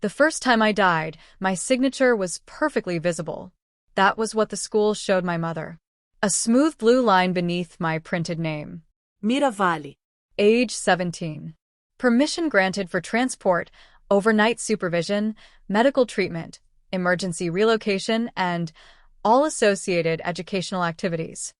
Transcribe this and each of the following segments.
The first time I died, my signature was perfectly visible. That was what the school showed my mother. A smooth blue line beneath my printed name. Miravali. Age 17. Permission granted for transport, overnight supervision, medical treatment, emergency relocation, and all associated educational activities.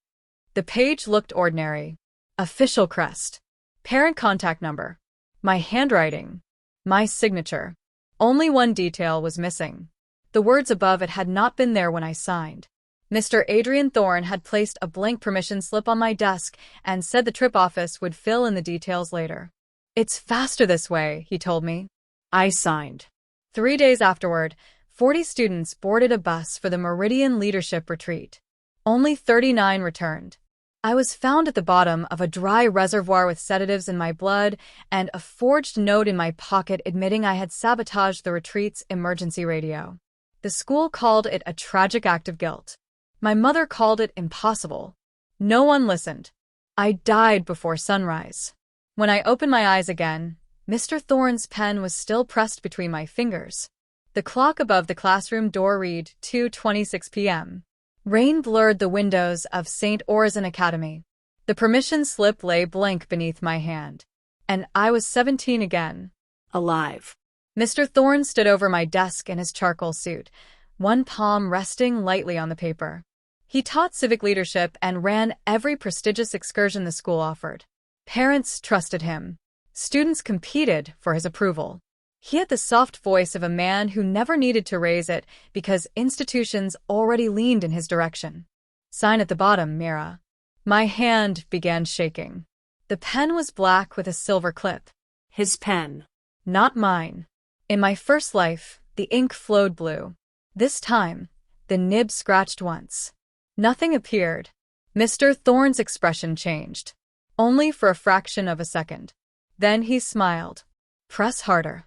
The page looked ordinary. Official crest. Parent contact number. My handwriting. My signature. Only one detail was missing. The words above it had not been there when I signed. Mr. Adrian Thorne had placed a blank permission slip on my desk and said the trip office would fill in the details later. It's faster this way, he told me. I signed. 3 days afterward, 40 students boarded a bus for the Meridian Leadership Retreat. Only 39 returned. I was found at the bottom of a dry reservoir with sedatives in my blood and a forged note in my pocket admitting I had sabotaged the retreat's emergency radio. The school called it a tragic act of guilt. My mother called it impossible. No one listened. I died before sunrise. When I opened my eyes again, Mr. Thorne's pen was still pressed between my fingers. The clock above the classroom door read 2:26 p.m. Rain blurred the windows of St. Orzan Academy. The permission slip lay blank beneath my hand. And I was 17 again. Alive. Mr. Thorne stood over my desk in his charcoal suit, one palm resting lightly on the paper. He taught civic leadership and ran every prestigious excursion the school offered. Parents trusted him. Students competed for his approval. He had the soft voice of a man who never needed to raise it because institutions already leaned in his direction. Sign at the bottom, Mira. My hand began shaking. The pen was black with a silver clip. His pen. Not mine. In my first life, the ink flowed blue. This time, the nib scratched once. Nothing appeared. Mr. Thorne's expression changed. Only for a fraction of a second. Then he smiled. Press harder.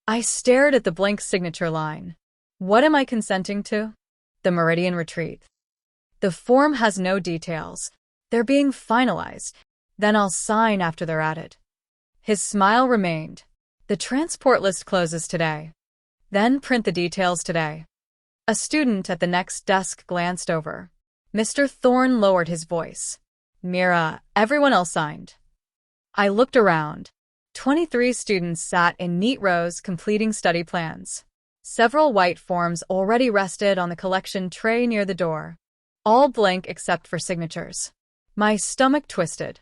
I stared at the blank signature line. What am I consenting to? The Meridian Retreat. The form has no details. They're being finalized. Then I'll sign after they're added. His smile remained. The transport list closes today. Then print the details today. A student at the next desk glanced over. Mr. Thorne lowered his voice. Mira, everyone else signed. I looked around. 23 students sat in neat rows completing study plans. Several white forms already rested on the collection tray near the door. All blank except for signatures. My stomach twisted.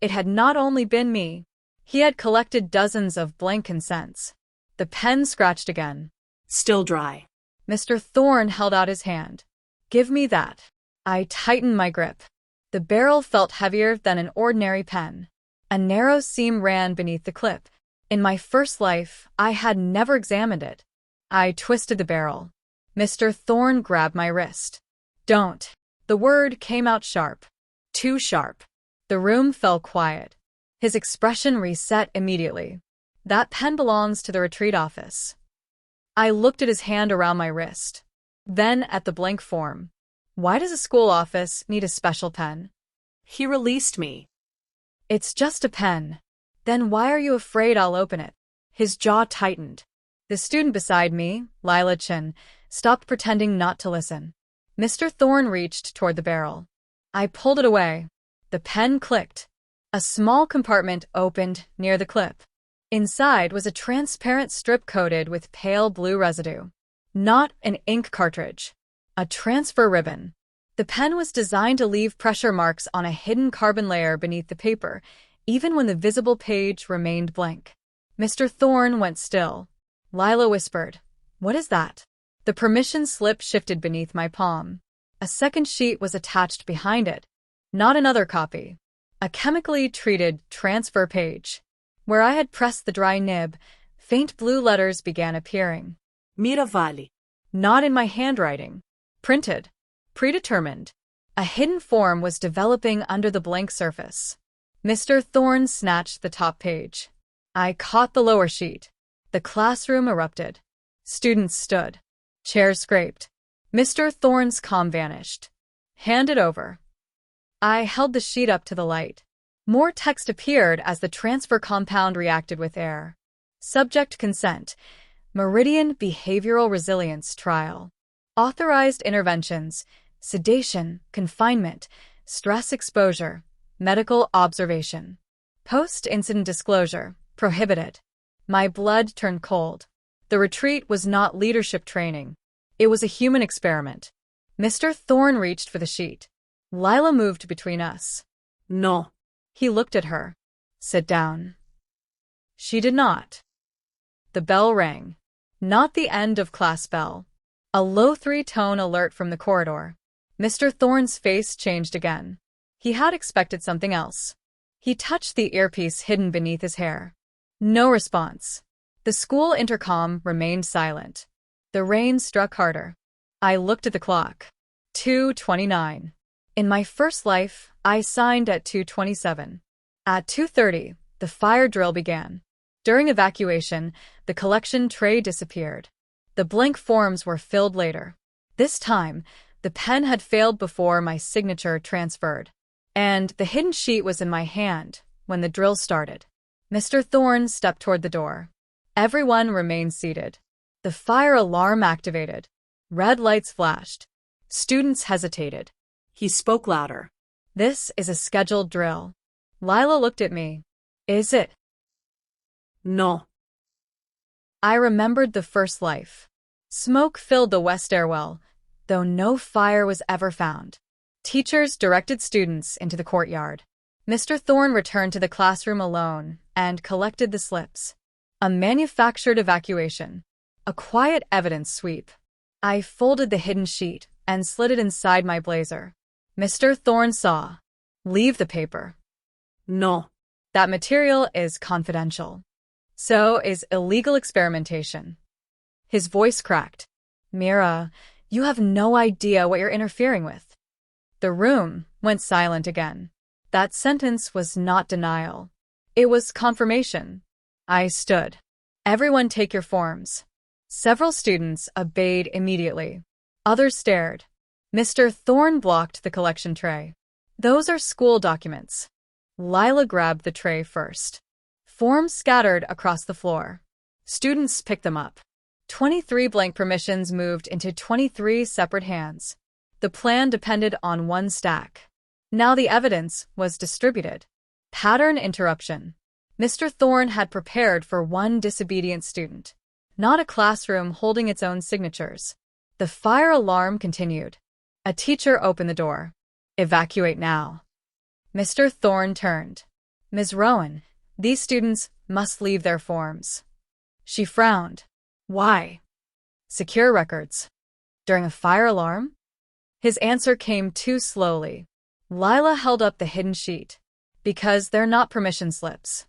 It had not only been me. He had collected dozens of blank consents. The pen scratched again. Still dry. Mr. Thorne held out his hand. Give me that. I tightened my grip. The barrel felt heavier than an ordinary pen. A narrow seam ran beneath the clip. In my first life, I had never examined it. I twisted the barrel. Mr. Thorne grabbed my wrist. Don't. The word came out sharp. Too sharp. The room fell quiet. His expression reset immediately. That pen belongs to the retreat office. I looked at his hand around my wrist. Then at the blank form. Why does a school office need a special pen? He released me. It's just a pen. Then why are you afraid I'll open it? His jaw tightened. The student beside me, Lila Chin, stopped pretending not to listen. Mr. Thorne reached toward the barrel. I pulled it away. The pen clicked. A small compartment opened near the clip. Inside was a transparent strip coated with pale blue residue. Not an ink cartridge. A transfer ribbon. The pen was designed to leave pressure marks on a hidden carbon layer beneath the paper, even when the visible page remained blank. Mr. Thorne went still. Lila whispered, "What is that?" The permission slip shifted beneath my palm. A second sheet was attached behind it. Not another copy. A chemically treated transfer page. Where I had pressed the dry nib, faint blue letters began appearing. Miravali. Not in my handwriting. Printed. Predetermined. A hidden form was developing under the blank surface. Mr. Thorne snatched the top page. I caught the lower sheet. The classroom erupted. Students stood. Chairs scraped. Mr. Thorne's calm vanished. Hand it over. I held the sheet up to the light. More text appeared as the transfer compound reacted with air. Subject consent. Meridian Behavioral Resilience Trial. Authorized interventions, sedation, confinement, stress exposure, medical observation. Post-incident disclosure, prohibited. My blood turned cold. The retreat was not leadership training. It was a human experiment. Mr. Thorne reached for the sheet. Lila moved between us. No. He looked at her. Sit down. She did not. The bell rang. Not the end of class bell. A low three-tone alert from the corridor. Mr. Thorne's face changed again. He had expected something else. He touched the earpiece hidden beneath his hair. No response. The school intercom remained silent. The rain struck harder. I looked at the clock. 2:29. In my first life, I signed at 2:27. At 2:30, the fire drill began. During evacuation, the collection tray disappeared. The blank forms were filled later. This time, the pen had failed before my signature transferred. And the hidden sheet was in my hand when the drill started. Mr. Thorne stepped toward the door. Everyone remained seated. The fire alarm activated. Red lights flashed. Students hesitated. He spoke louder. This is a scheduled drill. Lila looked at me. Is it? No. I remembered the first life. Smoke filled the west stairwell, though no fire was ever found. Teachers directed students into the courtyard. Mr. Thorne returned to the classroom alone and collected the slips. A manufactured evacuation. A quiet evidence sweep. I folded the hidden sheet and slid it inside my blazer. Mr. Thorne saw. Leave the paper. No. That material is confidential. So is illegal experimentation. His voice cracked. Mira, you have no idea what you're interfering with. The room went silent again. That sentence was not denial. It was confirmation. I stood. Everyone take your forms. Several students obeyed immediately. Others stared. Mr. Thorne blocked the collection tray. Those are school documents. Lila grabbed the tray first. Forms scattered across the floor. Students picked them up. 23 blank permissions moved into 23 separate hands. The plan depended on one stack. Now the evidence was distributed. Pattern interruption. Mr. Thorne had prepared for one disobedient student. Not a classroom holding its own signatures. The fire alarm continued. A teacher opened the door. Evacuate now. Mr. Thorne turned. Ms. Rowan, these students must leave their forms. She frowned. Why? Secure records. During a fire alarm? His answer came too slowly. Lila held up the hidden sheet. Because they're not permission slips.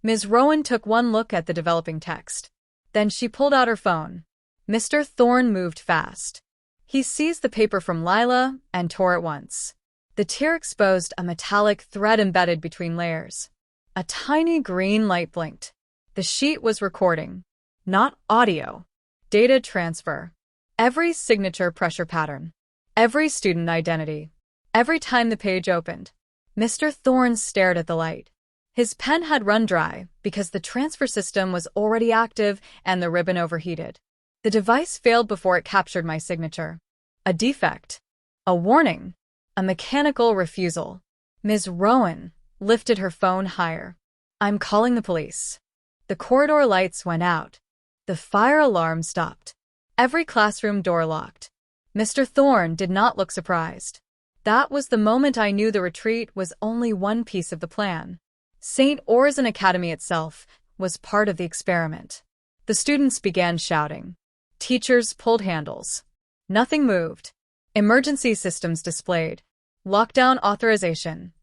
Ms. Rowan took one look at the developing text. Then she pulled out her phone. Mr. Thorne moved fast. He seized the paper from Lila and tore it once. The tear exposed a metallic thread embedded between layers. A tiny green light blinked. The sheet was recording. Not audio. Data transfer. Every signature pressure pattern. Every student identity. Every time the page opened. Mr. Thorne stared at the light. His pen had run dry because the transfer system was already active and the ribbon overheated. The device failed before it captured my signature. A defect. A warning. A mechanical refusal. Ms. Rowan lifted her phone higher. I'm calling the police. The corridor lights went out. The fire alarm stopped. Every classroom door locked. Mr. Thorne did not look surprised. That was the moment I knew the retreat was only one piece of the plan. St. Orson Academy itself was part of the experiment. The students began shouting. Teachers pulled handles. Nothing moved. Emergency systems displayed. Lockdown authorization.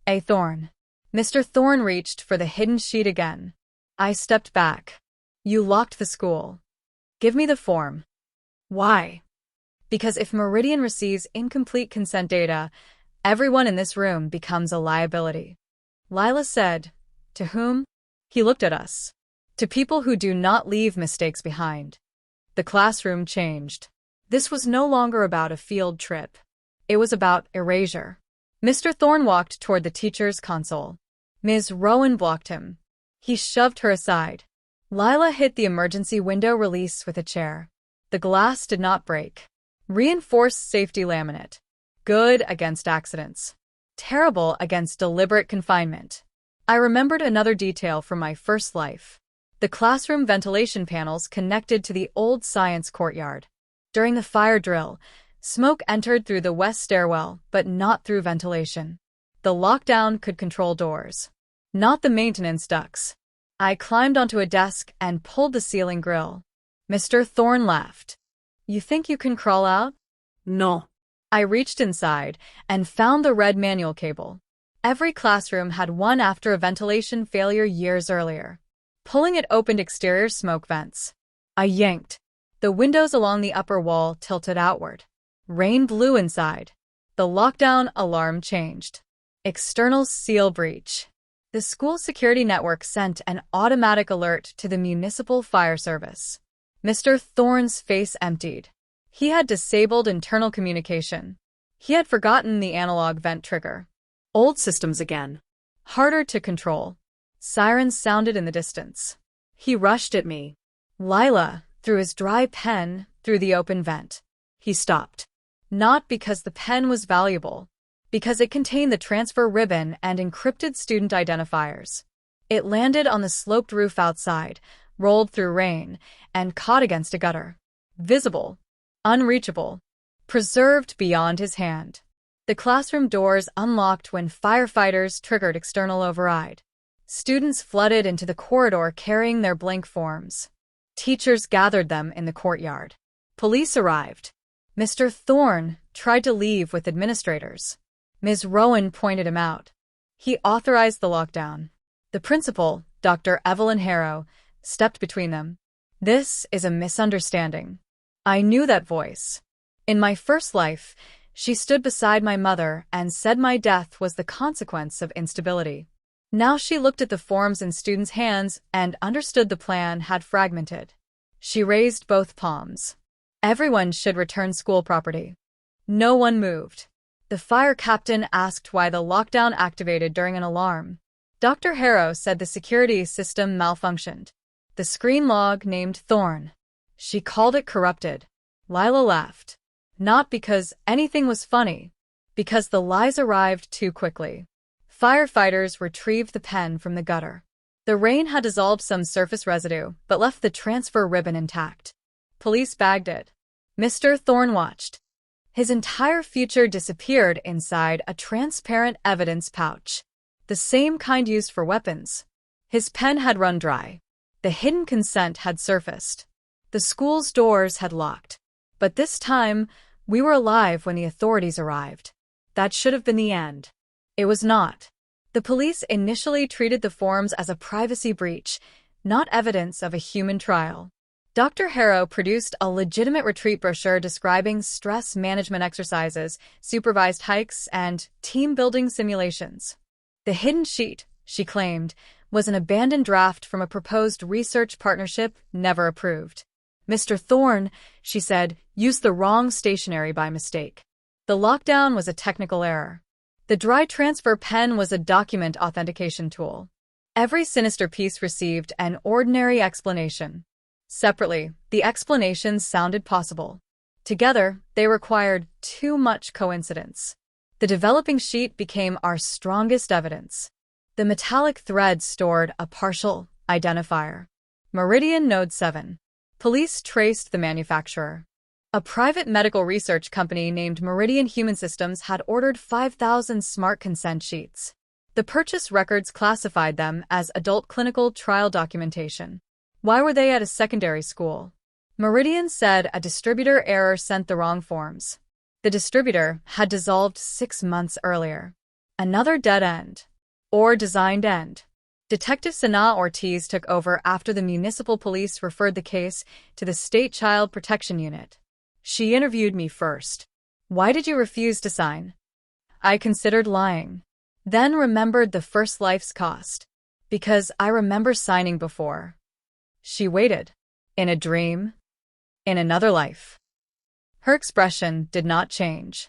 A Thorne. Mr. Thorne reached for the hidden sheet again. I stepped back. You locked the school. Give me the form. Why? Because if Meridian receives incomplete consent data, everyone in this room becomes a liability. Lila said, to whom? He looked at us. To people who do not leave mistakes behind. The classroom changed. This was no longer about a field trip. It was about erasure. Mr. Thorne walked toward the teacher's console. Ms. Rowan blocked him. He shoved her aside. Lila hit the emergency window release with a chair. The glass did not break. Reinforced safety laminate. Good against accidents. Terrible against deliberate confinement. I remembered another detail from my first life. The classroom ventilation panels connected to the old science courtyard. During the fire drill, smoke entered through the west stairwell, but not through ventilation. The lockdown could control doors, not the maintenance ducts. I climbed onto a desk and pulled the ceiling grill. Mr. Thorne laughed. You think you can crawl out? No. I reached inside and found the red manual cable. Every classroom had one after a ventilation failure years earlier. Pulling it opened exterior smoke vents. I yanked. The windows along the upper wall tilted outward. Rain blew inside. The lockdown alarm changed. External seal breach. The school security network sent an automatic alert to the municipal fire service. Mr. Thorne's face emptied. He had disabled internal communication. He had forgotten the analog vent trigger. Old systems again. Harder to control. Sirens sounded in the distance. He rushed at me. Lila threw his dry pen through the open vent. He stopped. Not because the pen was valuable, because it contained the transfer ribbon and encrypted student identifiers. It landed on the sloped roof outside, rolled through rain, and caught against a gutter. Visible. Unreachable. Preserved beyond his hand. The classroom doors unlocked when firefighters triggered external override. Students flooded into the corridor carrying their blank forms. Teachers gathered them in the courtyard. Police arrived. Mr. Thorne tried to leave with administrators. Ms. Rowan pointed him out. He authorized the lockdown. The principal, Dr. Evelyn Harrow, stepped between them. This is a misunderstanding. I knew that voice. In my first life, she stood beside my mother and said my death was the consequence of instability. Now she looked at the forms in students' hands and understood the plan had fragmented. She raised both palms. Everyone should return school property. No one moved. The fire captain asked why the lockdown activated during an alarm. Dr. Harrow said the security system malfunctioned. The screen log named Thorne. She called it corrupted. Lila laughed. Not because anything was funny, because the lies arrived too quickly. Firefighters retrieved the pen from the gutter. The rain had dissolved some surface residue, but left the transfer ribbon intact. Police bagged it. Mr. Thorne watched. His entire future disappeared inside a transparent evidence pouch, the same kind used for weapons. His pen had run dry. The hidden consent had surfaced. The school's doors had locked. But this time, we were alive when the authorities arrived. That should have been the end. It was not. The police initially treated the forms as a privacy breach, not evidence of a human trial. Dr. Harrow produced a legitimate retreat brochure describing stress management exercises, supervised hikes, and team-building simulations. The hidden sheet, she claimed, was an abandoned draft from a proposed research partnership never approved. Mr. Thorne, she said, used the wrong stationery by mistake. The lockdown was a technical error. The dry transfer pen was a document authentication tool. Every sinister piece received an ordinary explanation. Separately, the explanations sounded possible. Together, they required too much coincidence. The developing sheet became our strongest evidence. The metallic thread stored a partial identifier. Meridian Node 7. Police traced the manufacturer. A private medical research company named Meridian Human Systems had ordered 5,000 smart consent sheets. The purchase records classified them as adult clinical trial documentation. Why were they at a secondary school? Meridian said a distributor error sent the wrong forms. The distributor had dissolved 6 months earlier. Another dead end. Or designed end. Detective Sana Ortiz took over after the municipal police referred the case to the State Child Protection Unit. She interviewed me first. Why did you refuse to sign? I considered lying. Then remembered the first life's cost. Because I remember signing before. She waited. In a dream? In another life. Her expression did not change.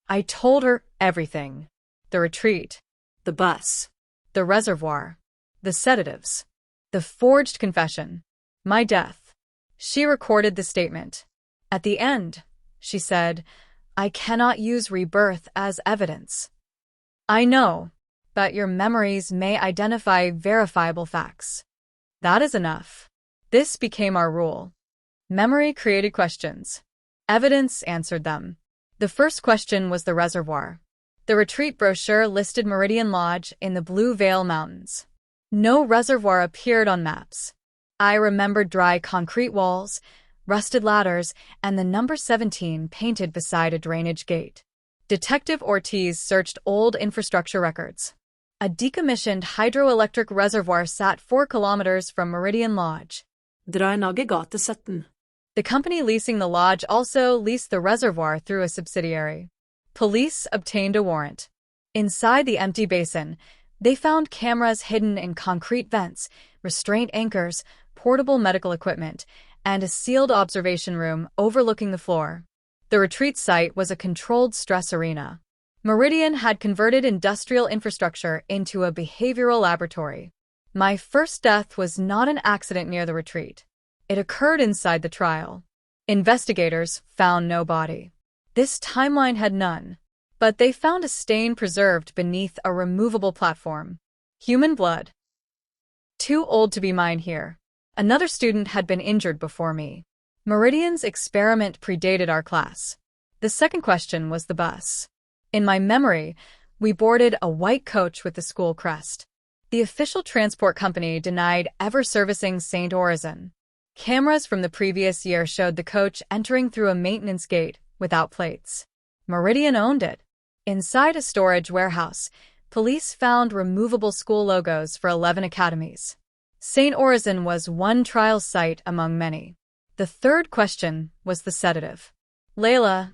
I told her everything. The retreat. The bus. The reservoir. The sedatives. The forged confession. My death. She recorded the statement. At the end, she said, I cannot use rebirth as evidence. I know, but your memories may identify verifiable facts. That is enough. This became our rule. Memory created questions. Evidence answered them. The first question was the reservoir. The retreat brochure listed Meridian Lodge in the Blue Veil Mountains. No reservoir appeared on maps. I remembered dry concrete walls, rusted ladders, and the number 17 painted beside a drainage gate. Detective Ortiz searched old infrastructure records. A decommissioned hydroelectric reservoir sat 4 kilometers from Meridian Lodge. Drainage gate 17. The company leasing the lodge also leased the reservoir through a subsidiary. Police obtained a warrant. Inside the empty basin, they found cameras hidden in concrete vents, restraint anchors, portable medical equipment, and a sealed observation room overlooking the floor. The retreat site was a controlled stress arena. Meridian had converted industrial infrastructure into a behavioral laboratory. My first death was not an accident near the retreat. It occurred inside the trial. Investigators found no body. This timeline had none. But they found a stain preserved beneath a removable platform. Human blood. Too old to be mine here. Another student had been injured before me. Meridian's experiment predated our class. The second question was the bus. In my memory, we boarded a white coach with the school crest. The official transport company denied ever servicing St. Orizon. Cameras from the previous year showed the coach entering through a maintenance gate without plates. Meridian owned it. Inside a storage warehouse, police found removable school logos for 11 academies. St. Orizon was one trial site among many. The third question was the sedative. Lila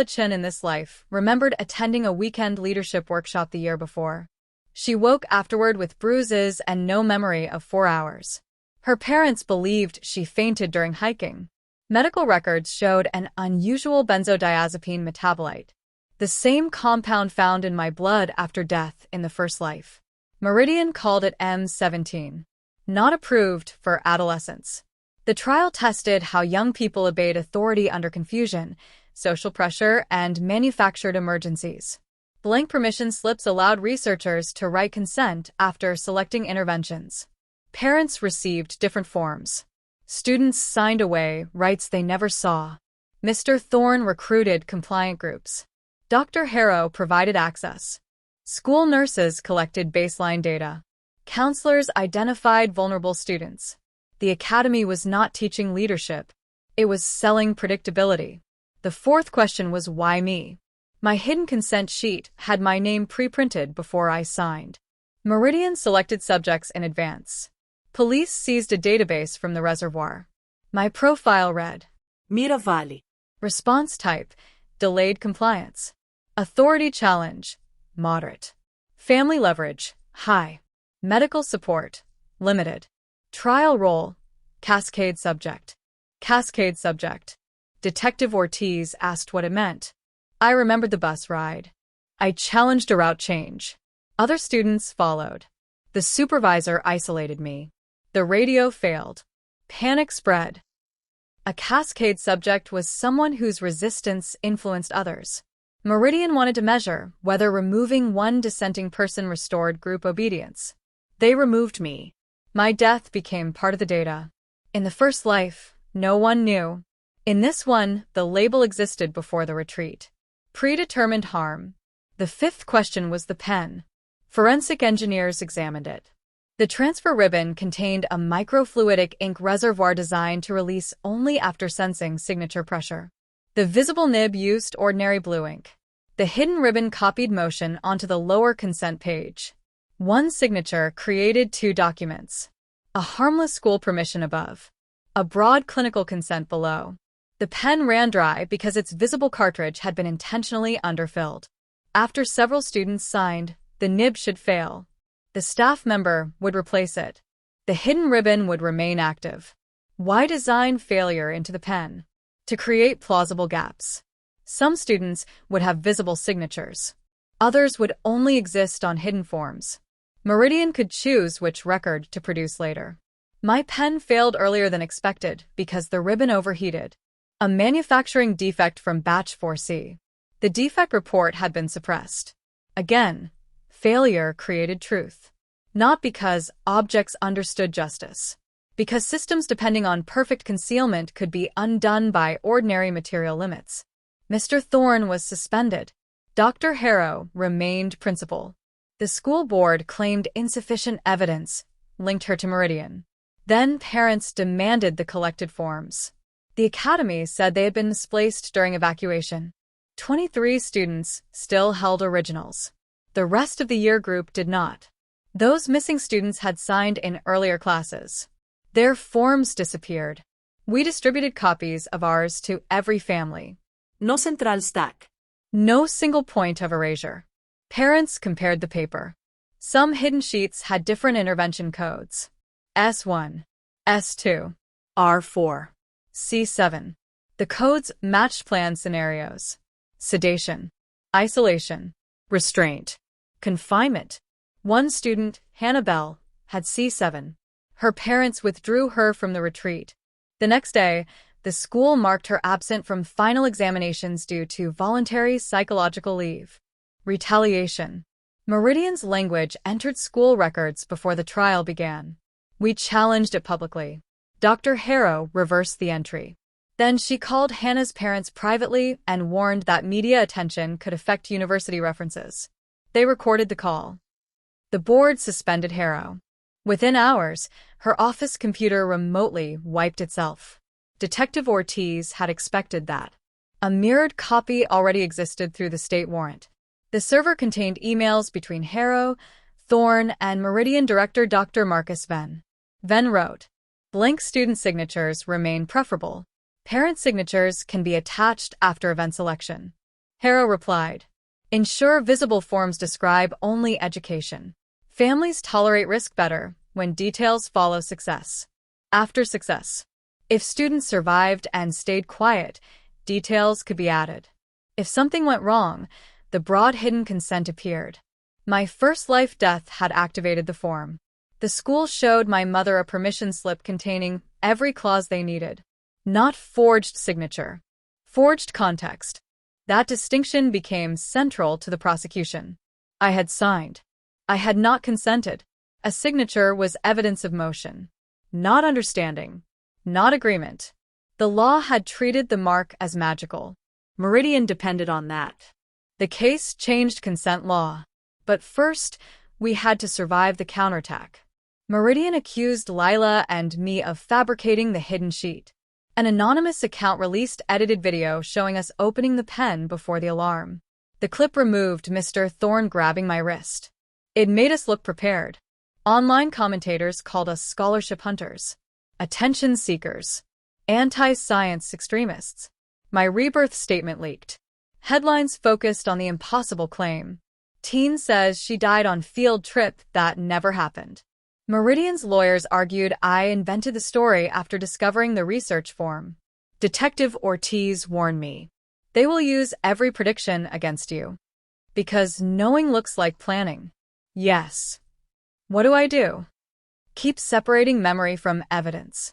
Chen in this life, remembered attending a weekend leadership workshop the year before. She woke afterward with bruises and no memory of 4 hours. Her parents believed she fainted during hiking. Medical records showed an unusual benzodiazepine metabolite, the same compound found in my blood after death in the first life. Meridian called it M17. Not approved for adolescents. The trial tested how young people obeyed authority under confusion, social pressure, and manufactured emergencies. Blank permission slips allowed researchers to write consent after selecting interventions. Parents received different forms. Students signed away rights they never saw. Mr. Thorne recruited compliant groups. Dr. Harrow provided access. School nurses collected baseline data. Counselors identified vulnerable students. The academy was not teaching leadership. It was selling predictability. The fourth question was why me? My hidden consent sheet had my name pre-printed before I signed. Meridian selected subjects in advance. Police seized a database from the reservoir. My profile read, Mira Valley. Response type, delayed compliance. Authority challenge, moderate. Family leverage, high. Medical support, limited. Trial role, cascade subject. Cascade subject. Detective Ortiz asked what it meant. I remembered the bus ride. I challenged a route change. Other students followed. The supervisor isolated me. The radio failed. Panic spread. A cascade subject was someone whose resistance influenced others. Meridian wanted to measure whether removing one dissenting person restored group obedience. They removed me. My death became part of the data. In the first life, no one knew. In this one, the label existed before the retreat. Predetermined harm. The fifth question was the pen. Forensic engineers examined it. The transfer ribbon contained a microfluidic ink reservoir designed to release only after sensing signature pressure. The visible nib used ordinary blue ink. The hidden ribbon copied motion onto the lower consent page. One signature created 2 documents. A harmless school permission above. A broad clinical consent below. The pen ran dry because its visible cartridge had been intentionally underfilled. After several students signed, the nib should fail. The staff member would replace it. The hidden ribbon would remain active. Why design failure into the pen? To create plausible gaps. Some students would have visible signatures. Others would only exist on hidden forms. Meridian could choose which record to produce later. My pen failed earlier than expected because the ribbon overheated. A manufacturing defect from batch 4C. The defect report had been suppressed. Again, failure created truth. Not because objects understood justice. Because systems depending on perfect concealment could be undone by ordinary material limits. Mr. Thorne was suspended. Dr. Harrow remained principal. The school board claimed insufficient evidence, linked her to Meridian. Then parents demanded the collected forms. The academy said they had been misplaced during evacuation. 23 students still held originals. The rest of the year group did not. Those missing students had signed in earlier classes. Their forms disappeared. We distributed copies of ours to every family. No central stack. No single point of erasure. Parents compared the paper. Some hidden sheets had different intervention codes. S1, S2, R4, C7. The codes matched planned scenarios. Sedation, isolation, restraint, confinement. One student, Hannah Bell, had C7. Her parents withdrew her from the retreat. The next day, the school marked her absent from final examinations due to voluntary psychological leave. Retaliation. Meridian's language entered school records before the trial began. We challenged it publicly. Dr. Harrow reversed the entry. Then she called Hannah's parents privately and warned that media attention could affect university references. They recorded the call. The board suspended Harrow. Within hours, her office computer remotely wiped itself. Detective Ortiz had expected that. A mirrored copy already existed through the state warrant. The server contained emails between Harrow, Thorne, and Meridian director Dr. Marcus Venn. Venn wrote, "Blank student signatures remain preferable. Parent signatures can be attached after event selection." Harrow replied, "Ensure visible forms describe only education. Families tolerate risk better when details follow success. After success. If students survived and stayed quiet, details could be added. If something went wrong, the broad hidden consent appeared. My first life-death had activated the form. The school showed my mother a permission slip containing every clause they needed. Not forged signature. Forged context. That distinction became central to the prosecution. I had signed. I had not consented. A signature was evidence of motion. Not understanding. Not agreement. The law had treated the mark as magical. Meridian depended on that. The case changed consent law. But first, we had to survive the counterattack. Meridian accused Lila and me of fabricating the hidden sheet. An anonymous account released edited video showing us opening the pen before the alarm. The clip removed Mr. Thorne grabbing my wrist. It made us look prepared. Online commentators called us scholarship hunters, attention seekers, anti-science extremists. My Rebirth statement leaked. Headlines focused on the impossible claim. Teen says she died on field trip that never happened. Meridian's lawyers argued I invented the story after discovering the research form. Detective Ortiz warned me. They will use every prediction against you. Because knowing looks like planning. Yes. What do? Keep separating memory from evidence.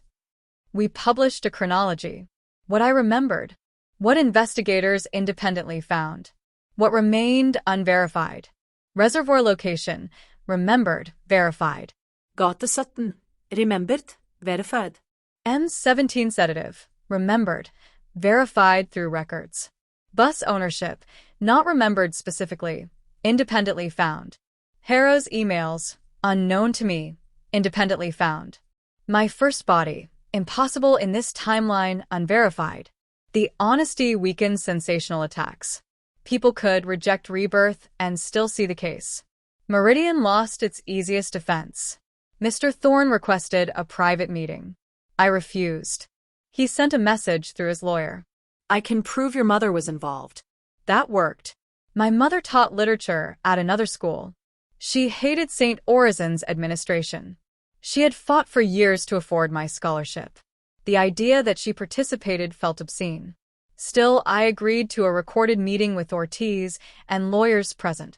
We published a chronology. What I remembered. What investigators independently found. What remained unverified. Reservoir location. Remembered. Verified. Gate 17. Remembered. Verified. M17 sedative. Remembered. Verified through records. Bus ownership. Not remembered specifically. Independently found. Harrow's emails. Unknown to me. Independently found. My first body. Impossible in this timeline. Unverified. The honesty weakens sensational attacks. People could reject Rebirth and still see the case. Meridian lost its easiest defense. Mr. Thorne requested a private meeting. I refused. He sent a message through his lawyer. I can prove your mother was involved. That worked. My mother taught literature at another school. She hated St. Orizen's administration. She had fought for years to afford my scholarship. The idea that she participated felt obscene. Still, I agreed to a recorded meeting with Ortiz and lawyers present.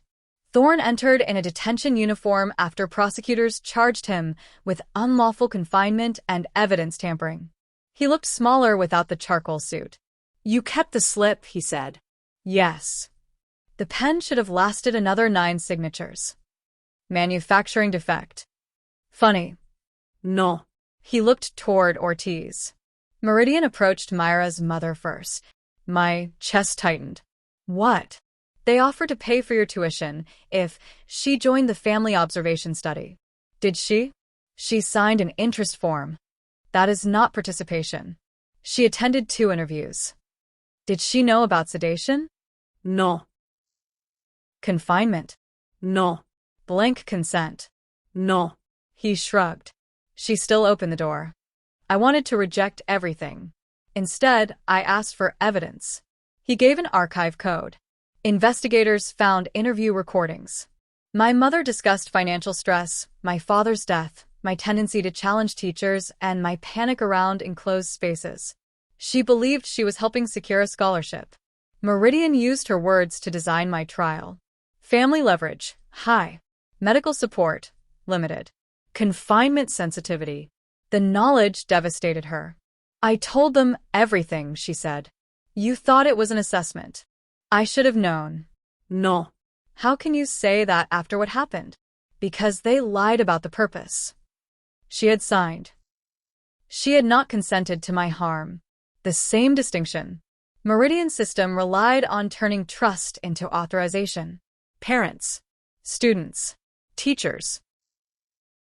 Thorne entered in a detention uniform after prosecutors charged him with unlawful confinement and evidence tampering. He looked smaller without the charcoal suit. You kept the slip, he said. Yes. The pen should have lasted another 9 signatures. Manufacturing defect. Funny. No. He looked toward Ortiz. Meridian approached Myra's mother first. My chest tightened. What? They offered to pay for your tuition if she joined the family observation study. Did she? She signed an interest form. That is not participation. She attended 2 interviews. Did she know about sedation? No. Confinement? No. Blank consent? No. He shrugged. She still opened the door. I wanted to reject everything. Instead, I asked for evidence. He gave an archive code. Investigators found interview recordings. My mother discussed financial stress, my father's death, my tendency to challenge teachers, and my panic around enclosed spaces. She believed she was helping secure a scholarship. Meridian used her words to design my trial. Family leverage, high. Medical support, limited. Confinement sensitivity. The knowledge devastated her. I told them everything, she said. You thought it was an assessment. I should have known. No. How can you say that after what happened? Because they lied about the purpose. She had signed. She had not consented to my harm. The same distinction. Meridian's system relied on turning trust into authorization. Parents, students, teachers.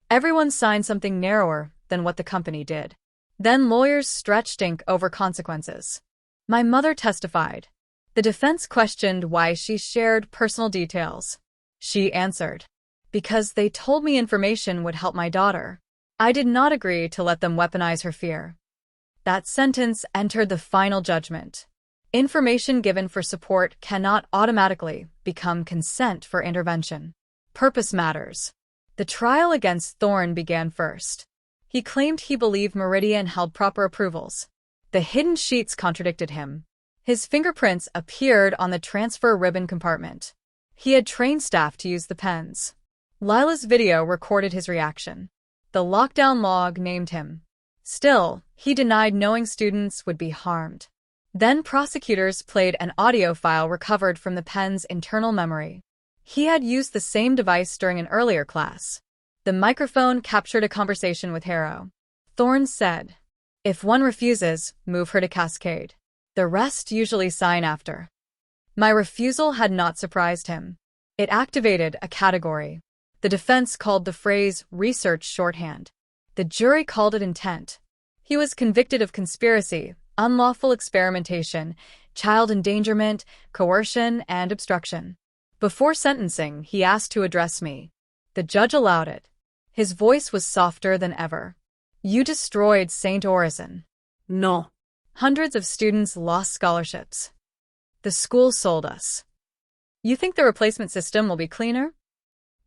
Everyone signed something narrower than what the company did. Then lawyers stretched ink over consequences. My mother testified. The defense questioned why she shared personal details. She answered, because they told me information would help my daughter. I did not agree to let them weaponize her fear. That sentence entered the final judgment. Information given for support cannot automatically become consent for intervention. Purpose matters. The trial against Thorne began first. He claimed he believed Meridian held proper approvals. The hidden sheets contradicted him. His fingerprints appeared on the transfer ribbon compartment. He had trained staff to use the pens. Lila's video recorded his reaction. The lockdown log named him. Still, he denied knowing students would be harmed. Then prosecutors played an audio file recovered from the pen's internal memory. He had used the same device during an earlier class. The microphone captured a conversation with Harrow. Thorne said, if one refuses, move her to Cascade. The rest usually sign after. My refusal had not surprised him. It activated a category. The defense called the phrase research shorthand. The jury called it intent. He was convicted of conspiracy, unlawful experimentation, child endangerment, coercion, and obstruction. Before sentencing, he asked to address me. The judge allowed it. His voice was softer than ever. You destroyed St. Orison. No. Hundreds of students lost scholarships. The school sold us. You think the replacement system will be cleaner?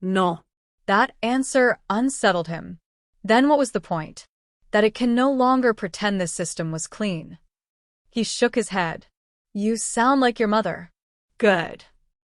No. That answer unsettled him. Then what was the point? That it can no longer pretend this system was clean. He shook his head. You sound like your mother. Good.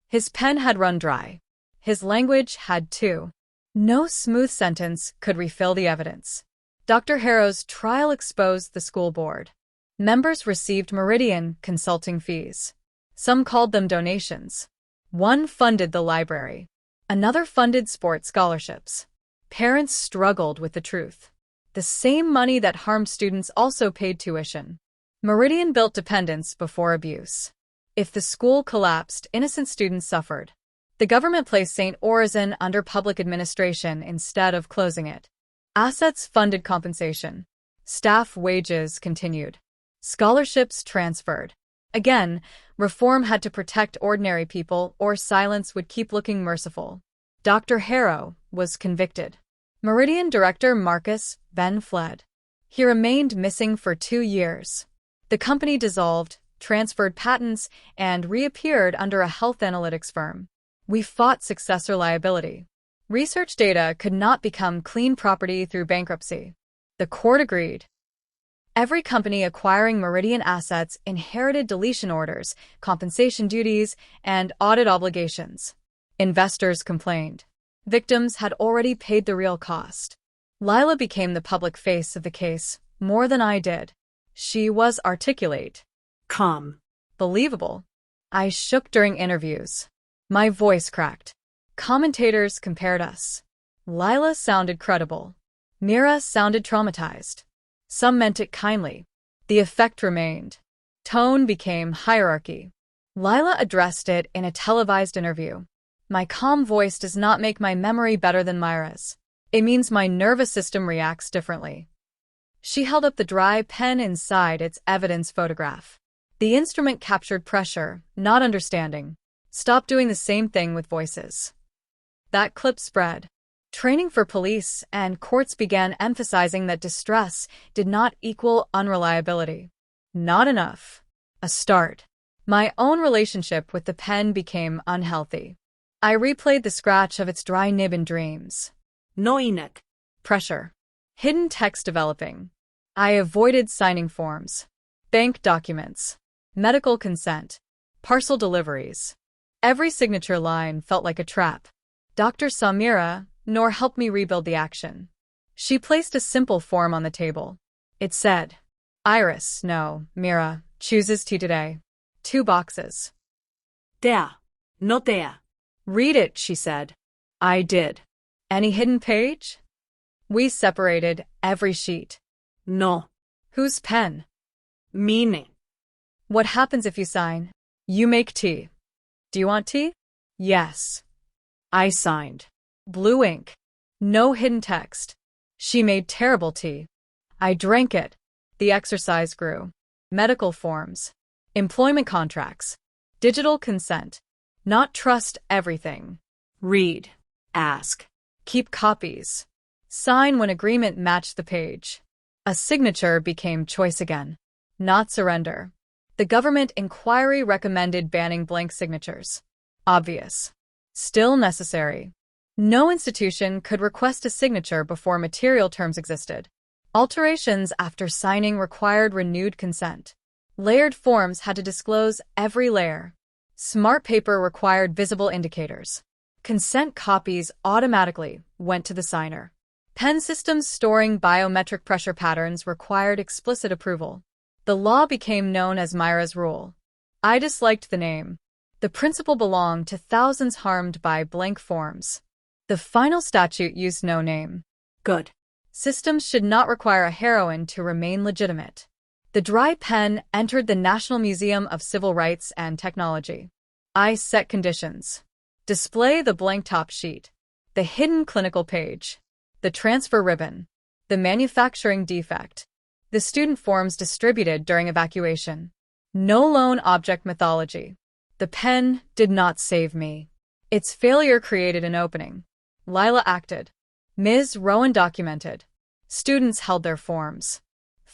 His pen had run dry. His language had too. No smooth sentence could refill the evidence. Dr. Harrow's trial exposed the school board. Members received Meridian consulting fees. Some called them donations. One funded the library. Another funded sports scholarships. Parents struggled with the truth. The same money that harmed students also paid tuition. Meridian built dependence before abuse. If the school collapsed, innocent students suffered. The government placed St. Orison under public administration instead of closing it. Assets funded compensation. Staff wages continued. Scholarships transferred. Again, reform had to protect ordinary people or silence would keep looking merciful. Dr. Harrow was convicted. Meridian director Marcus Ben fled. He remained missing for 2 years. The company dissolved, transferred patents, and reappeared under a health analytics firm. We fought successor liability. Research data could not become clean property through bankruptcy. The court agreed. Every company acquiring Meridian assets inherited deletion orders, compensation duties, and audit obligations. Investors complained. Victims had already paid the real cost. Lila became the public face of the case, more than I did. She was articulate. Calm. Believable. I shook during interviews. My voice cracked. Commentators compared us. Lila sounded credible. Mira sounded traumatized. Some meant it kindly. The effect remained. Tone became hierarchy. Lila addressed it in a televised interview. My calm voice does not make my memory better than Myra's. It means my nervous system reacts differently. She held up the dry pen inside its evidence photograph. The instrument captured pressure, not understanding. Stop doing the same thing with voices. That clip spread. Training for police and courts began emphasizing that distress did not equal unreliability. Not enough. A start. My own relationship with the pen became unhealthy. I replayed the scratch of its dry nib in dreams. No inek. Pressure. Hidden text developing. I avoided signing forms. Bank documents. Medical consent. Parcel deliveries. Every signature line felt like a trap. Dr. Samira, nor helped me rebuild the action. She placed a simple form on the table. It said, Iris, no, Mira, chooses tea today. 2 boxes. Tea. No tea. Read it, she said. I did. Any hidden page? We separated every sheet. No. Whose pen? Meaning. What happens if you sign? You make tea. Do you want tea? Yes. I signed. Blue ink. No hidden text. She made terrible tea. I drank it. The exercise grew. Medical forms. Employment contracts. Digital consent. Not trust everything. Read. Ask. Keep copies. Sign when agreement matched the page. A signature became choice again. Not surrender. The government inquiry recommended banning blank signatures. Obvious. Still necessary. No institution could request a signature before material terms existed. Alterations after signing required renewed consent. Layered forms had to disclose every layer. Smart paper required visible indicators. Consent copies automatically went to the signer. Pen systems storing biometric pressure patterns required explicit approval. The law became known as Myra's Rule. I disliked the name. The principle belonged to thousands harmed by blank forms. The final statute used no name. Good. Systems should not require a heroine to remain legitimate. The dry pen entered the National Museum of Civil Rights and Technology. I set conditions. Display the blank top sheet. The hidden clinical page. The transfer ribbon. The manufacturing defect. The student forms distributed during evacuation. No lone object mythology. The pen did not save me. Its failure created an opening. Lila acted. Ms. Rowan documented. Students held their forms.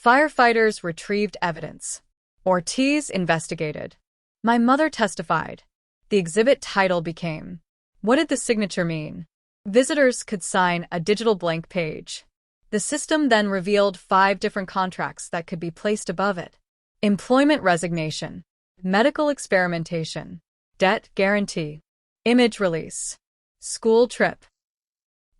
Firefighters retrieved evidence. Ortiz investigated. My mother testified. The exhibit title became, What did the signature mean? Visitors could sign a digital blank page. The system then revealed 5 different contracts that could be placed above it. Employment resignation. Medical experimentation. Debt guarantee. Image release. School trip.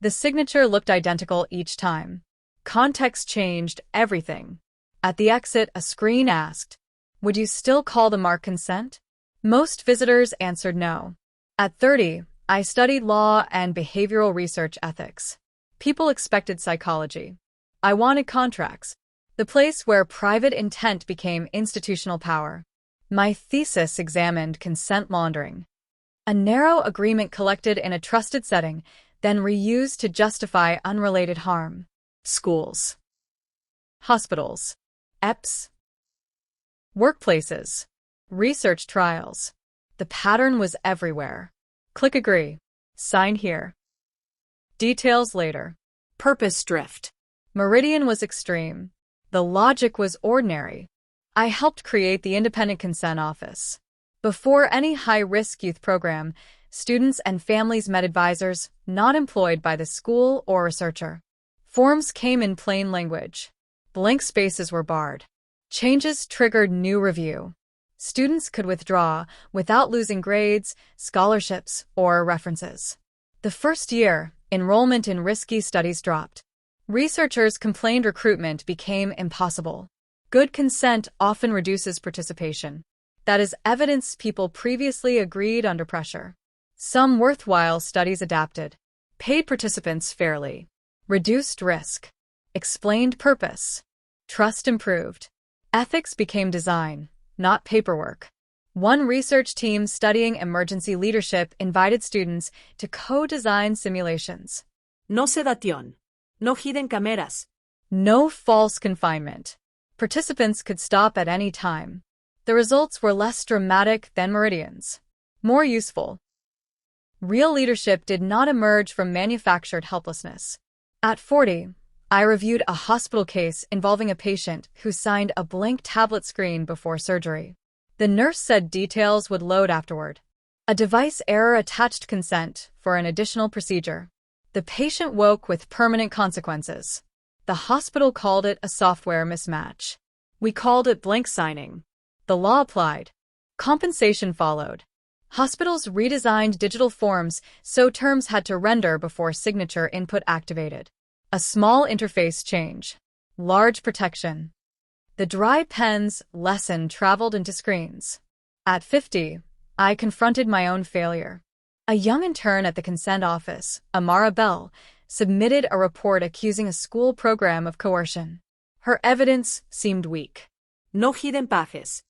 The signature looked identical each time. Context changed everything. At the exit, a screen asked, Would you still call the mark consent? Most visitors answered no. At 30, I studied law and behavioral research ethics. People expected psychology. I wanted contracts, the place where private intent became institutional power. My thesis examined consent laundering. A narrow agreement collected in a trusted setting, then reused to justify unrelated harm. Schools. Hospitals. EPS. Workplaces. Research trials. The pattern was everywhere. Click agree. Sign here. Details later. Purpose drift. Meridian was extreme. The logic was ordinary. I helped create the Independent Consent Office. Before any high-risk youth program, students and families met advisors not employed by the school or researcher. Forms came in plain language. Blank spaces were barred. Changes triggered new review. Students could withdraw without losing grades, scholarships, or references. The first year, enrollment in risky studies dropped. Researchers complained recruitment became impossible. Good consent often reduces participation. That is evidence people previously agreed under pressure. Some worthwhile studies adapted. Paid participants fairly. Reduced risk. Explained purpose. Trust improved. Ethics became design, not paperwork. One research team studying emergency leadership invited students to co-design simulations. No sedación. No hidden cameras. No false confinement. Participants could stop at any time. The results were less dramatic than meridians. More useful. Real leadership did not emerge from manufactured helplessness. At 40, I reviewed a hospital case involving a patient who signed a blank tablet screen before surgery. The nurse said details would load afterward. A device error attached consent for an additional procedure. The patient woke with permanent consequences. The hospital called it a software mismatch. We called it blank signing. The law applied. Compensation followed. Hospitals redesigned digital forms so terms had to render before signature input activated. A small interface change. Large protection. The dry pen's lesson traveled into screens. At 50, I confronted my own failure. A young intern at the consent office, Amara Bell, submitted a report accusing a school program of coercion. Her evidence seemed weak. No hidden pages.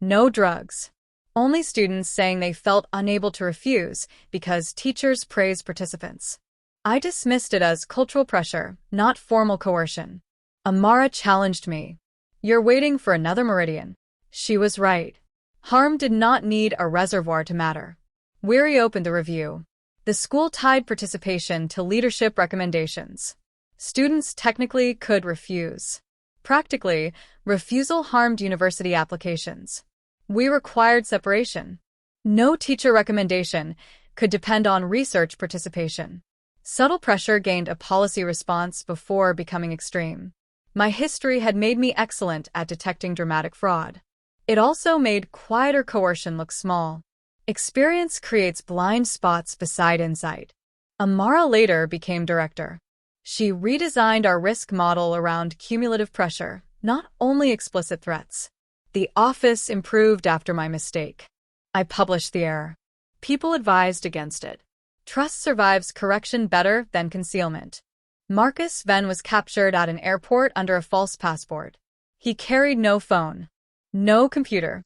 No drugs. Only students saying they felt unable to refuse because teachers praised participants. I dismissed it as cultural pressure, not formal coercion. Amara challenged me. You're waiting for another meridian. She was right. Harm did not need a reservoir to matter. We reopened the review. The school tied participation to leadership recommendations. Students technically could refuse. Practically, refusal harmed university applications. We required separation. No teacher recommendation could depend on research participation. Subtle pressure gained a policy response before becoming extreme. My history had made me excellent at detecting dramatic fraud. It also made quieter coercion look small. Experience creates blind spots beside insight. Amara later became director. She redesigned our risk model around cumulative pressure, not only explicit threats. The office improved after my mistake. I published the error. People advised against it. Trust survives correction better than concealment. Marcus Venn was captured at an airport under a false passport. He carried no phone, no computer,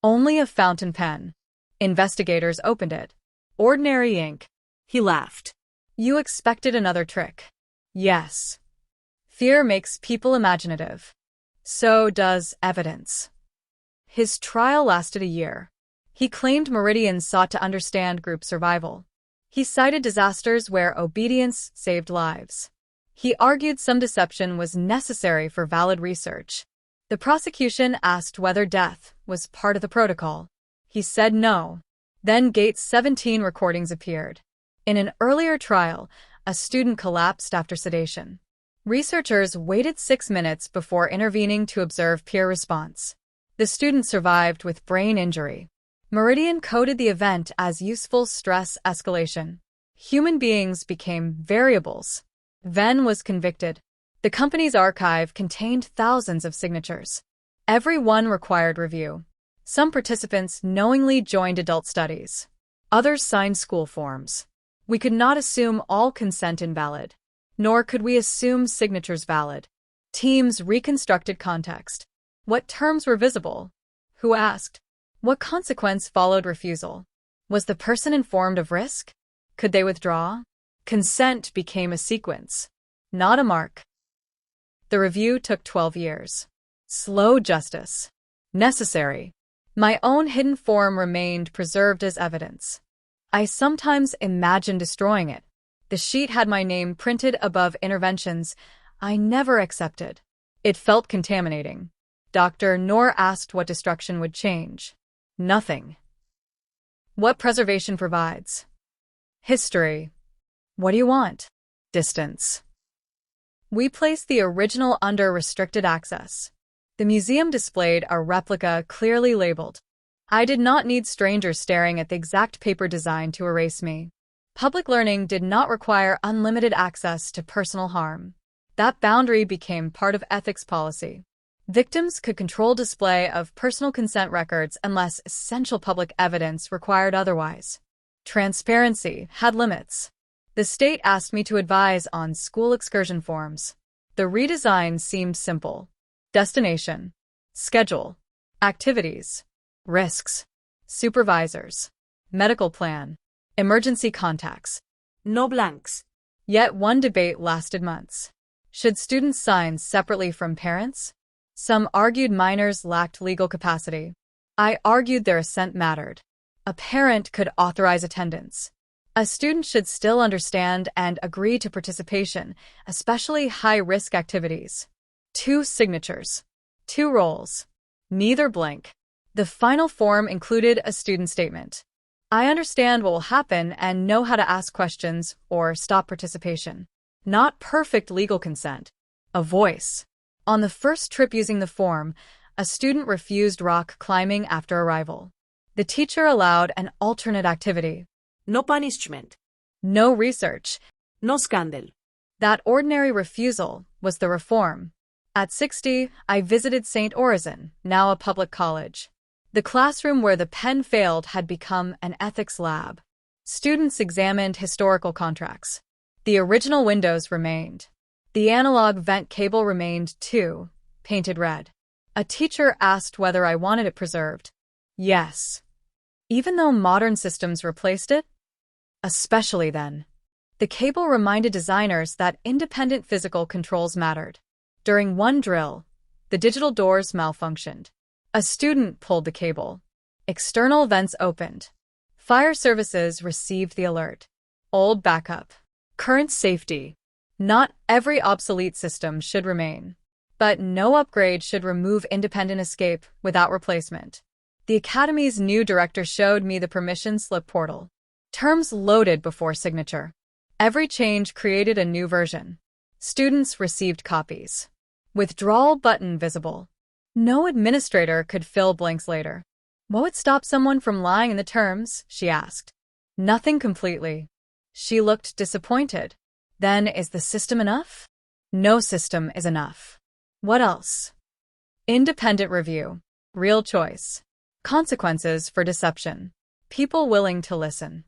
only a fountain pen. Investigators opened it. Ordinary ink. He laughed. You expected another trick. Yes. Fear makes people imaginative. So does evidence. His trial lasted a year. He claimed meridians sought to understand group survival. He cited disasters where obedience saved lives. He argued some deception was necessary for valid research. The prosecution asked whether death was part of the protocol. He said no. Then Gates' 17 recordings appeared. In an earlier trial, a student collapsed after sedation. Researchers waited 6 minutes before intervening to observe peer response. The student survived with brain injury. Meridian coded the event as useful stress escalation. Human beings became variables. Venn was convicted. The company's archive contained thousands of signatures. Every one required review. Some participants knowingly joined adult studies. Others signed school forms. We could not assume all consent invalid, nor could we assume signatures valid. Teams reconstructed context. What terms were visible? Who asked? What consequence followed refusal? Was the person informed of risk? Could they withdraw? Consent became a sequence, not a mark. The review took 12 years. Slow justice. Necessary. My own hidden form remained preserved as evidence. I sometimes imagined destroying it. The sheet had my name printed above interventions I never accepted. It felt contaminating. Dr. Noor asked what destruction would change. Nothing. What preservation provides? History. What do you want? Distance. We place the original under restricted access. The museum displayed a replica clearly labeled. I did not need strangers staring at the exact paper design to erase me. Public learning did not require unlimited access to personal harm. That boundary became part of ethics policy. Victims could control display of personal consent records unless essential public evidence required otherwise. Transparency had limits. The state asked me to advise on school excursion forms. The redesign seemed simple. Destination, schedule, activities, risks, supervisors, medical plan, emergency contacts. No blanks. Yet one debate lasted months. Should students sign separately from parents? Some argued minors lacked legal capacity. I argued their assent mattered. A parent could authorize attendance. A student should still understand and agree to participation, especially high-risk activities. 2 signatures. 2 roles. Neither blank. The final form included a student statement. I understand what will happen and know how to ask questions or stop participation. Not perfect legal consent. A voice. On the first trip using the form, a student refused rock climbing after arrival. The teacher allowed an alternate activity. No punishment. No research. No scandal. That ordinary refusal was the reform. At 60, I visited St. Orizon, now a public college. The classroom where the pen failed had become an ethics lab. Students examined historical contracts. The original windows remained. The analog vent cable remained too, painted red. A teacher asked whether I wanted it preserved. Yes. Even though modern systems replaced it? Especially then. The cable reminded designers that independent physical controls mattered. During one drill, the digital doors malfunctioned. A student pulled the cable. External vents opened. Fire services received the alert. Old backup. Current safety. Not every obsolete system should remain. But no upgrade should remove independent escape without replacement. The Academy's new director showed me the permission slip portal. Terms loaded before signature. Every change created a new version. Students received copies. Withdrawal button visible. No administrator could fill blanks later. What would stop someone from lying in the terms? She asked. Nothing completely. She looked disappointed. Then is the system enough? No system is enough. What else? Independent review. Real choice. Consequences for deception. People willing to listen.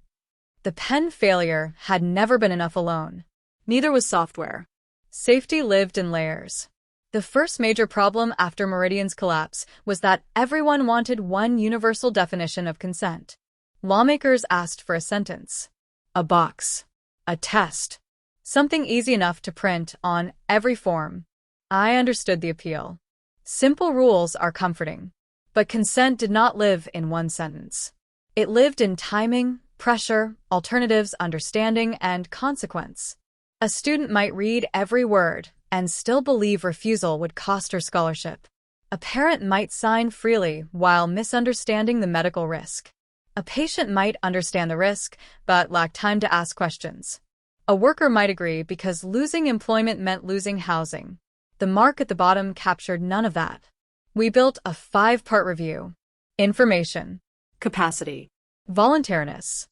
The pen failure had never been enough alone. Neither was software. Safety lived in layers. The first major problem after Meridian's collapse was that everyone wanted one universal definition of consent. Lawmakers asked for a sentence. A box. A test. Something easy enough to print on every form. I understood the appeal. Simple rules are comforting. But consent did not live in one sentence. It lived in timing, pressure, alternatives, understanding, and consequence. A student might read every word and still believe refusal would cost her scholarship. A parent might sign freely while misunderstanding the medical risk. A patient might understand the risk, but lack time to ask questions. A worker might agree because losing employment meant losing housing. The mark at the bottom captured none of that. We built a 5-part review. Information. Capacity. Voluntariness.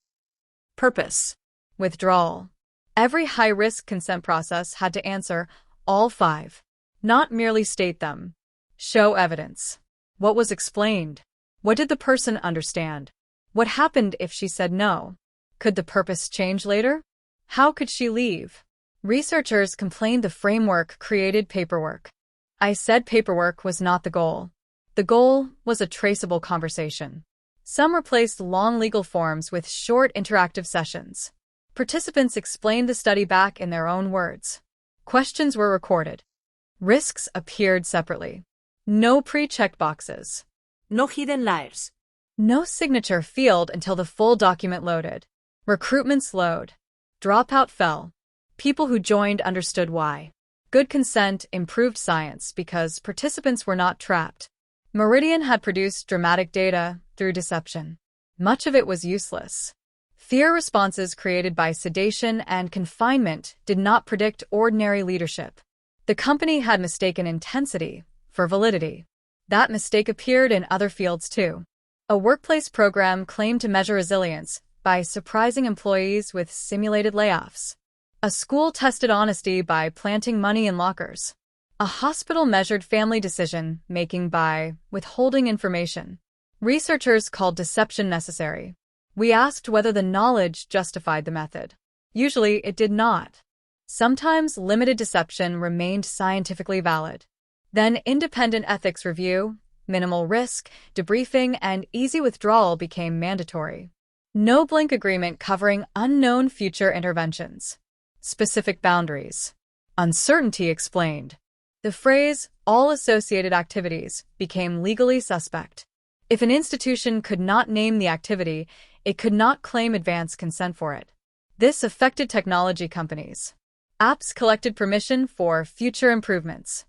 Purpose. Withdrawal. Every high-risk consent process had to answer all 5. Not merely state them. Show evidence. What was explained? What did the person understand? What happened if she said no? Could the purpose change later? How could she leave? Researchers complained the framework created paperwork. I said paperwork was not the goal. The goal was a traceable conversation. Some replaced long legal forms with short interactive sessions. Participants explained the study back in their own words. Questions were recorded. Risks appeared separately. No pre-checked boxes. No hidden layers. No signature field until the full document loaded. Recruitment slowed. Dropout fell. People who joined understood why. Good consent improved science because participants were not trapped. Meridian had produced dramatic data through deception. Much of it was useless. Fear responses created by sedation and confinement did not predict ordinary leadership. The company had mistaken intensity for validity. That mistake appeared in other fields too. A workplace program claimed to measure resilience by surprising employees with simulated layoffs. A school tested honesty by planting money in lockers. A hospital measured family decision-making by withholding information. Researchers called deception necessary. We asked whether the knowledge justified the method. Usually, it did not. Sometimes limited deception remained scientifically valid. Then independent ethics review, minimal risk, debriefing, and easy withdrawal became mandatory. No blink agreement covering unknown future interventions. Specific boundaries. Uncertainty explained. The phrase, all associated activities, became legally suspect. If an institution could not name the activity, it could not claim advance consent for it. This affected technology companies. Apps collected permission for future improvements.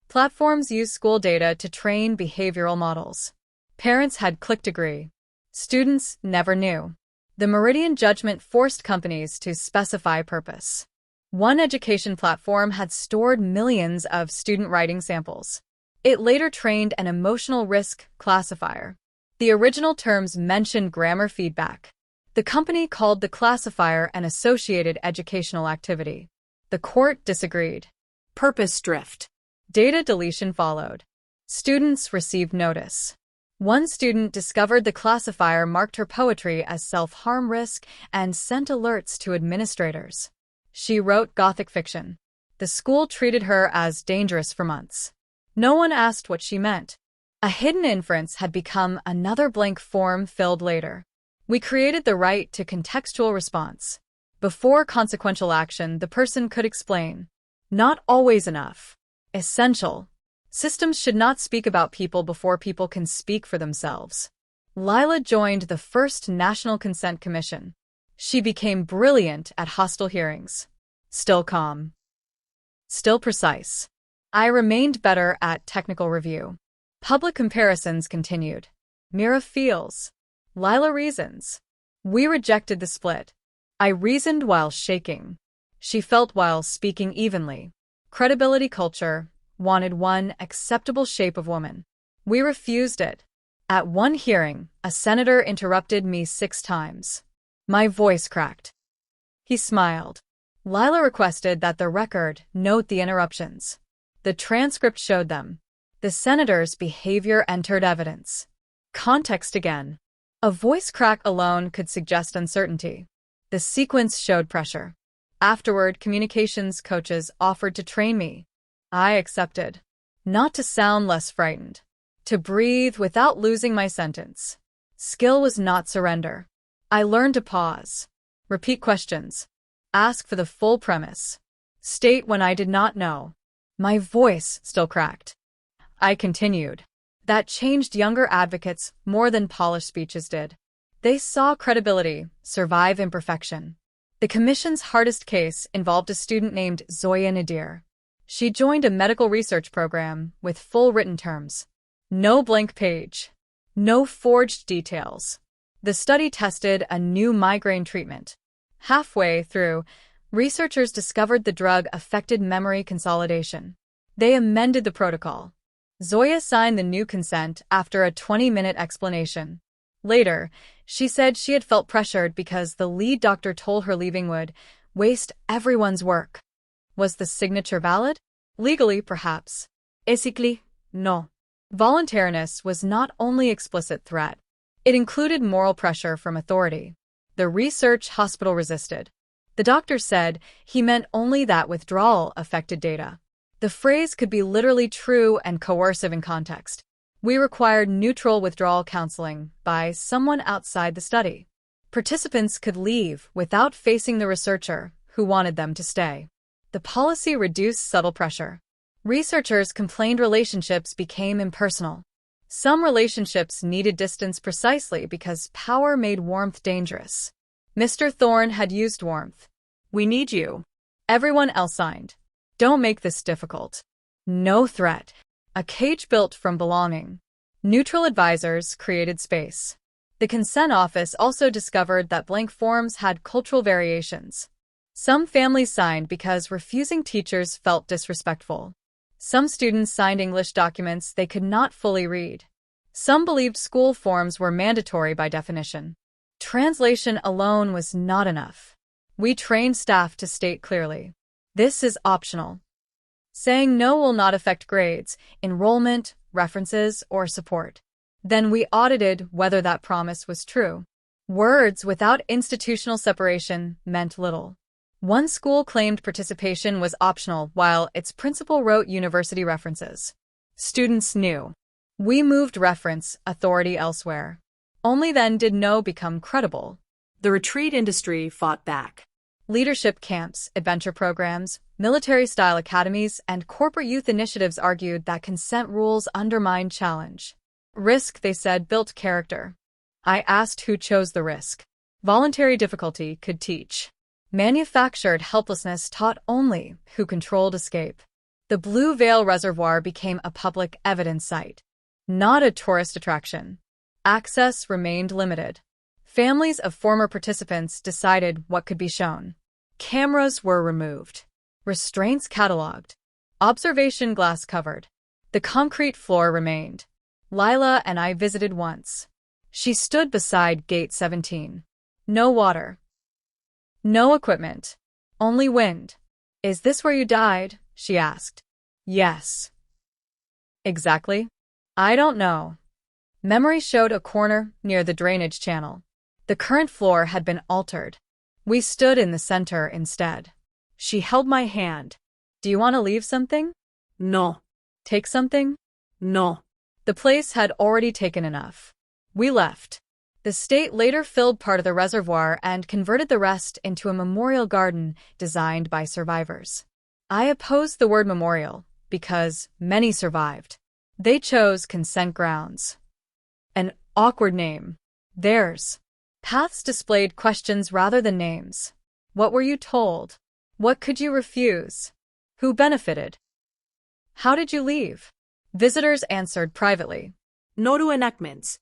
Platforms used school data to train behavioral models. Parents had clicked agree. Students never knew. The Meridian judgment forced companies to specify purpose. One education platform had stored millions of student writing samples. It later trained an emotional risk classifier. The original terms mentioned grammar feedback. The company called the classifier an associated educational activity. The court disagreed. Purpose drift. Data deletion followed. Students received notice. One student discovered the classifier marked her poetry as self-harm risk and sent alerts to administrators. She wrote Gothic fiction. The school treated her as dangerous for months. No one asked what she meant. A hidden inference had become another blank form filled later. We created the right to contextual response. Before consequential action, the person could explain. Not always enough. Essential. Systems should not speak about people before people can speak for themselves. Lila joined the first National Consent Commission. She became brilliant at hostile hearings. Still calm. Still precise. I remained better at technical review. Public comparisons continued. Mira feels. Lila reasons. We rejected the split. I reasoned while shaking. She felt while speaking evenly. Credibility culture wanted one acceptable shape of woman. We refused it. At one hearing, a senator interrupted me 6 times. My voice cracked. He smiled. Lila requested that the record note the interruptions. The transcript showed them. The senator's behavior entered evidence. Context again. A voice crack alone could suggest uncertainty. The sequence showed pressure. Afterward, communications coaches offered to train me. I accepted. Not to sound less frightened. To breathe without losing my sentence. Skill was not surrender. I learned to pause. Repeat questions. Ask for the full premise. State when I did not know. My voice still cracked. I continued. That changed younger advocates more than polished speeches did. They saw credibility survive imperfection. The commission's hardest case involved a student named Zoya Nadir. She joined a medical research program with full written terms. No blank page. No forged details. The study tested a new migraine treatment. Halfway through, researchers discovered the drug affected memory consolidation. They amended the protocol. Zoya signed the new consent after a 20-minute explanation. Later, she said she had felt pressured because the lead doctor told her leaving would waste everyone's work. Was the signature valid? Legally, perhaps. Ethically, no. Voluntariness was not only explicit threat. It included moral pressure from authority. The research hospital resisted. The doctor said he meant only that withdrawal affected data. The phrase could be literally true and coercive in context. We required neutral withdrawal counseling by someone outside the study. Participants could leave without facing the researcher who wanted them to stay. The policy reduced subtle pressure. Researchers complained relationships became impersonal. Some relationships needed distance precisely because power made warmth dangerous. Mr. Thorne had used warmth. We need you. Everyone else signed. Don't make this difficult. No threat. A cage built from belonging. Neutral advisors created space. The consent office also discovered that blank forms had cultural variations. Some families signed because refusing teachers felt disrespectful. Some students signed English documents they could not fully read. Some believed school forms were mandatory by definition. Translation alone was not enough. We trained staff to state clearly, this is optional. Saying no will not affect grades, enrollment, references, or support. Then we audited whether that promise was true. Words without institutional separation meant little. One school claimed participation was optional while its principal wrote university references. Students knew. We moved reference authority elsewhere. Only then did no become credible. The retreat industry fought back. Leadership camps, adventure programs, military-style academies, and corporate youth initiatives argued that consent rules undermined challenge. Risk, they said, built character. I asked who chose the risk. Voluntary difficulty could teach. Manufactured helplessness taught only who controlled escape. The Blue Veil Reservoir became a public evidence site, not a tourist attraction. Access remained limited. Families of former participants decided what could be shown. Cameras were removed. Restraints catalogued. Observation glass covered. The concrete floor remained. Lila and I visited once. She stood beside Gate 17. No water. No equipment. Only wind. Is this where you died? She asked. Yes. Exactly? I don't know. Memory showed a corner near the drainage channel. The current floor had been altered. We stood in the center instead. She held my hand. Do you want to leave something? No. Take something? No. The place had already taken enough. We left. The state later filled part of the reservoir and converted the rest into a memorial garden designed by survivors. I opposed the word memorial because many survived. They chose consent grounds. An awkward name. Theirs. Paths displayed questions rather than names. What were you told? What could you refuse? Who benefited? How did you leave? Visitors answered privately. No reenactments.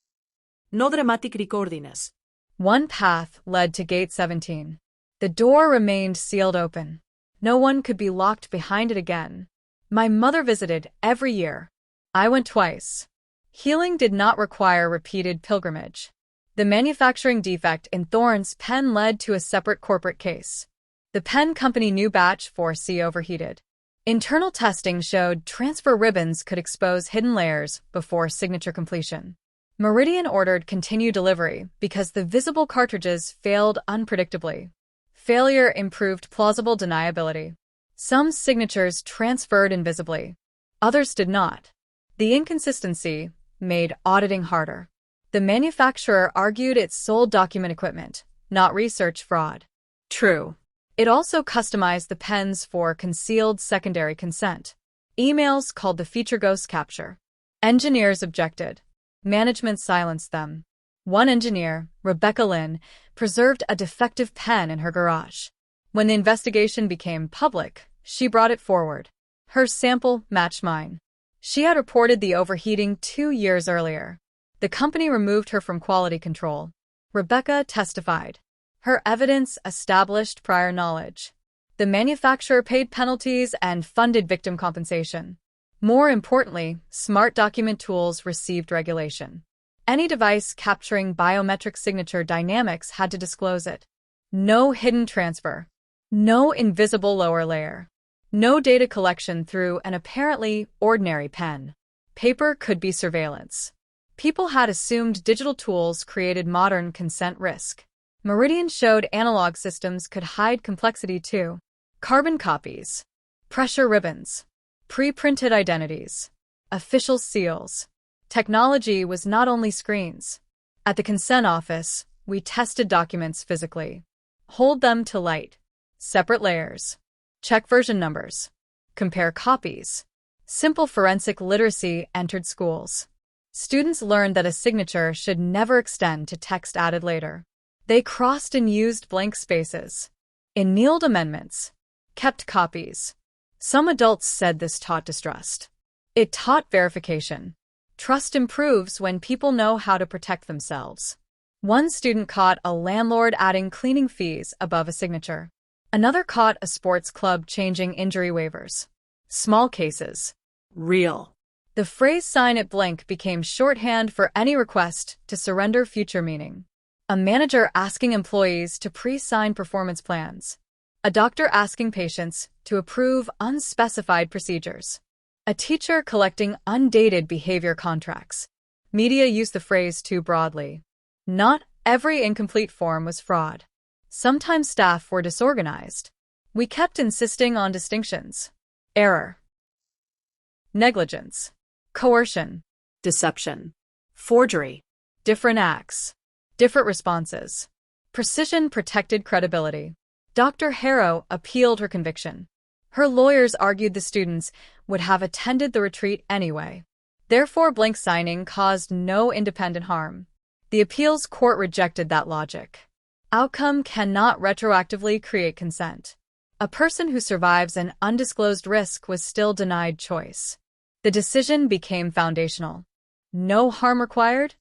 No dramatic recordings. One path led to Gate 17. The door remained sealed open. No one could be locked behind it again. My mother visited every year. I went twice. Healing did not require repeated pilgrimage. The manufacturing defect in Thorne's pen led to a separate corporate case. The pen company new batch 4C overheated. Internal testing showed transfer ribbons could expose hidden layers before signature completion. Meridian ordered continued delivery because the visible cartridges failed unpredictably. Failure improved plausible deniability. Some signatures transferred invisibly. Others did not. The inconsistency made auditing harder. The manufacturer argued it sold document equipment, not research fraud. True. It also customized the pens for concealed secondary consent. Emails called the feature ghost capture. Engineers objected. Management silenced them. One engineer, Rebecca Lynn, preserved a defective pen in her garage. When the investigation became public, she brought it forward. Her sample matched mine. She had reported the overheating 2 years earlier. The company removed her from quality control. Rebecca testified. Her evidence established prior knowledge. The manufacturer paid penalties and funded victim compensation. More importantly, smart document tools received regulation. Any device capturing biometric signature dynamics had to disclose it. No hidden transfer. No invisible lower layer. No data collection through an apparently ordinary pen. Paper could be surveillance. People had assumed digital tools created modern consent risk. Meridian showed analog systems could hide complexity too. Carbon copies. Pressure ribbons. Pre-printed identities. Official seals. Technology was not only screens. At the consent office, we tested documents physically. Hold them to light. Separate layers. Check version numbers. Compare copies. Simple forensic literacy entered schools. Students learned that a signature should never extend to text added later. They crossed and used blank spaces. Annealed amendments. Kept copies. Some adults said this taught distrust. It taught verification. Trust improves when people know how to protect themselves. One student caught a landlord adding cleaning fees above a signature. Another caught a sports club changing injury waivers. Small cases. Real. The phrase "sign it blank" became shorthand for any request to surrender future meaning. A manager asking employees to pre-sign performance plans. A doctor asking patients to approve unspecified procedures. A teacher collecting undated behavior contracts. Media used the phrase too broadly. Not every incomplete form was fraud. Sometimes staff were disorganized. We kept insisting on distinctions. Error. Negligence. Coercion. Deception. Forgery. Different acts. Different responses. Precision protected credibility. Dr. Harrow appealed her conviction. Her lawyers argued the students would have attended the retreat anyway. Therefore, blank signing caused no independent harm. The appeals court rejected that logic. Outcome cannot retroactively create consent. A person who survives an undisclosed risk was still denied choice. The decision became foundational. No harm required?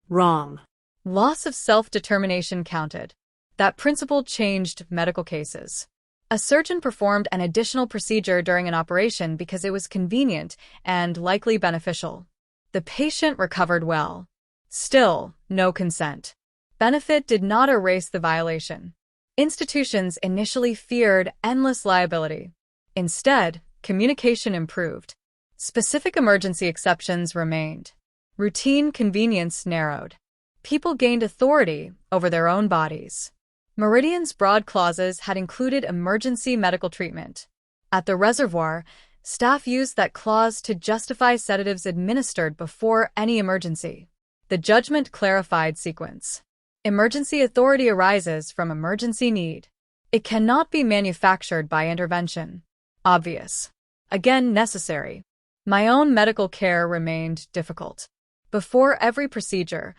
Wrong. Loss of self-determination counted. That principle changed medical cases. A surgeon performed an additional procedure during an operation because it was convenient and likely beneficial. The patient recovered well. Still, no consent. Benefit did not erase the violation. Institutions initially feared endless liability. Instead, communication improved. Specific emergency exceptions remained. Routine convenience narrowed. People gained authority over their own bodies. Meridian's broad clauses had included emergency medical treatment. At the reservoir, staff used that clause to justify sedatives administered before any emergency. The judgment clarified sequence. Emergency authority arises from emergency need. It cannot be manufactured by intervention. Obvious. Again, necessary. My own medical care remained difficult. Before every procedure,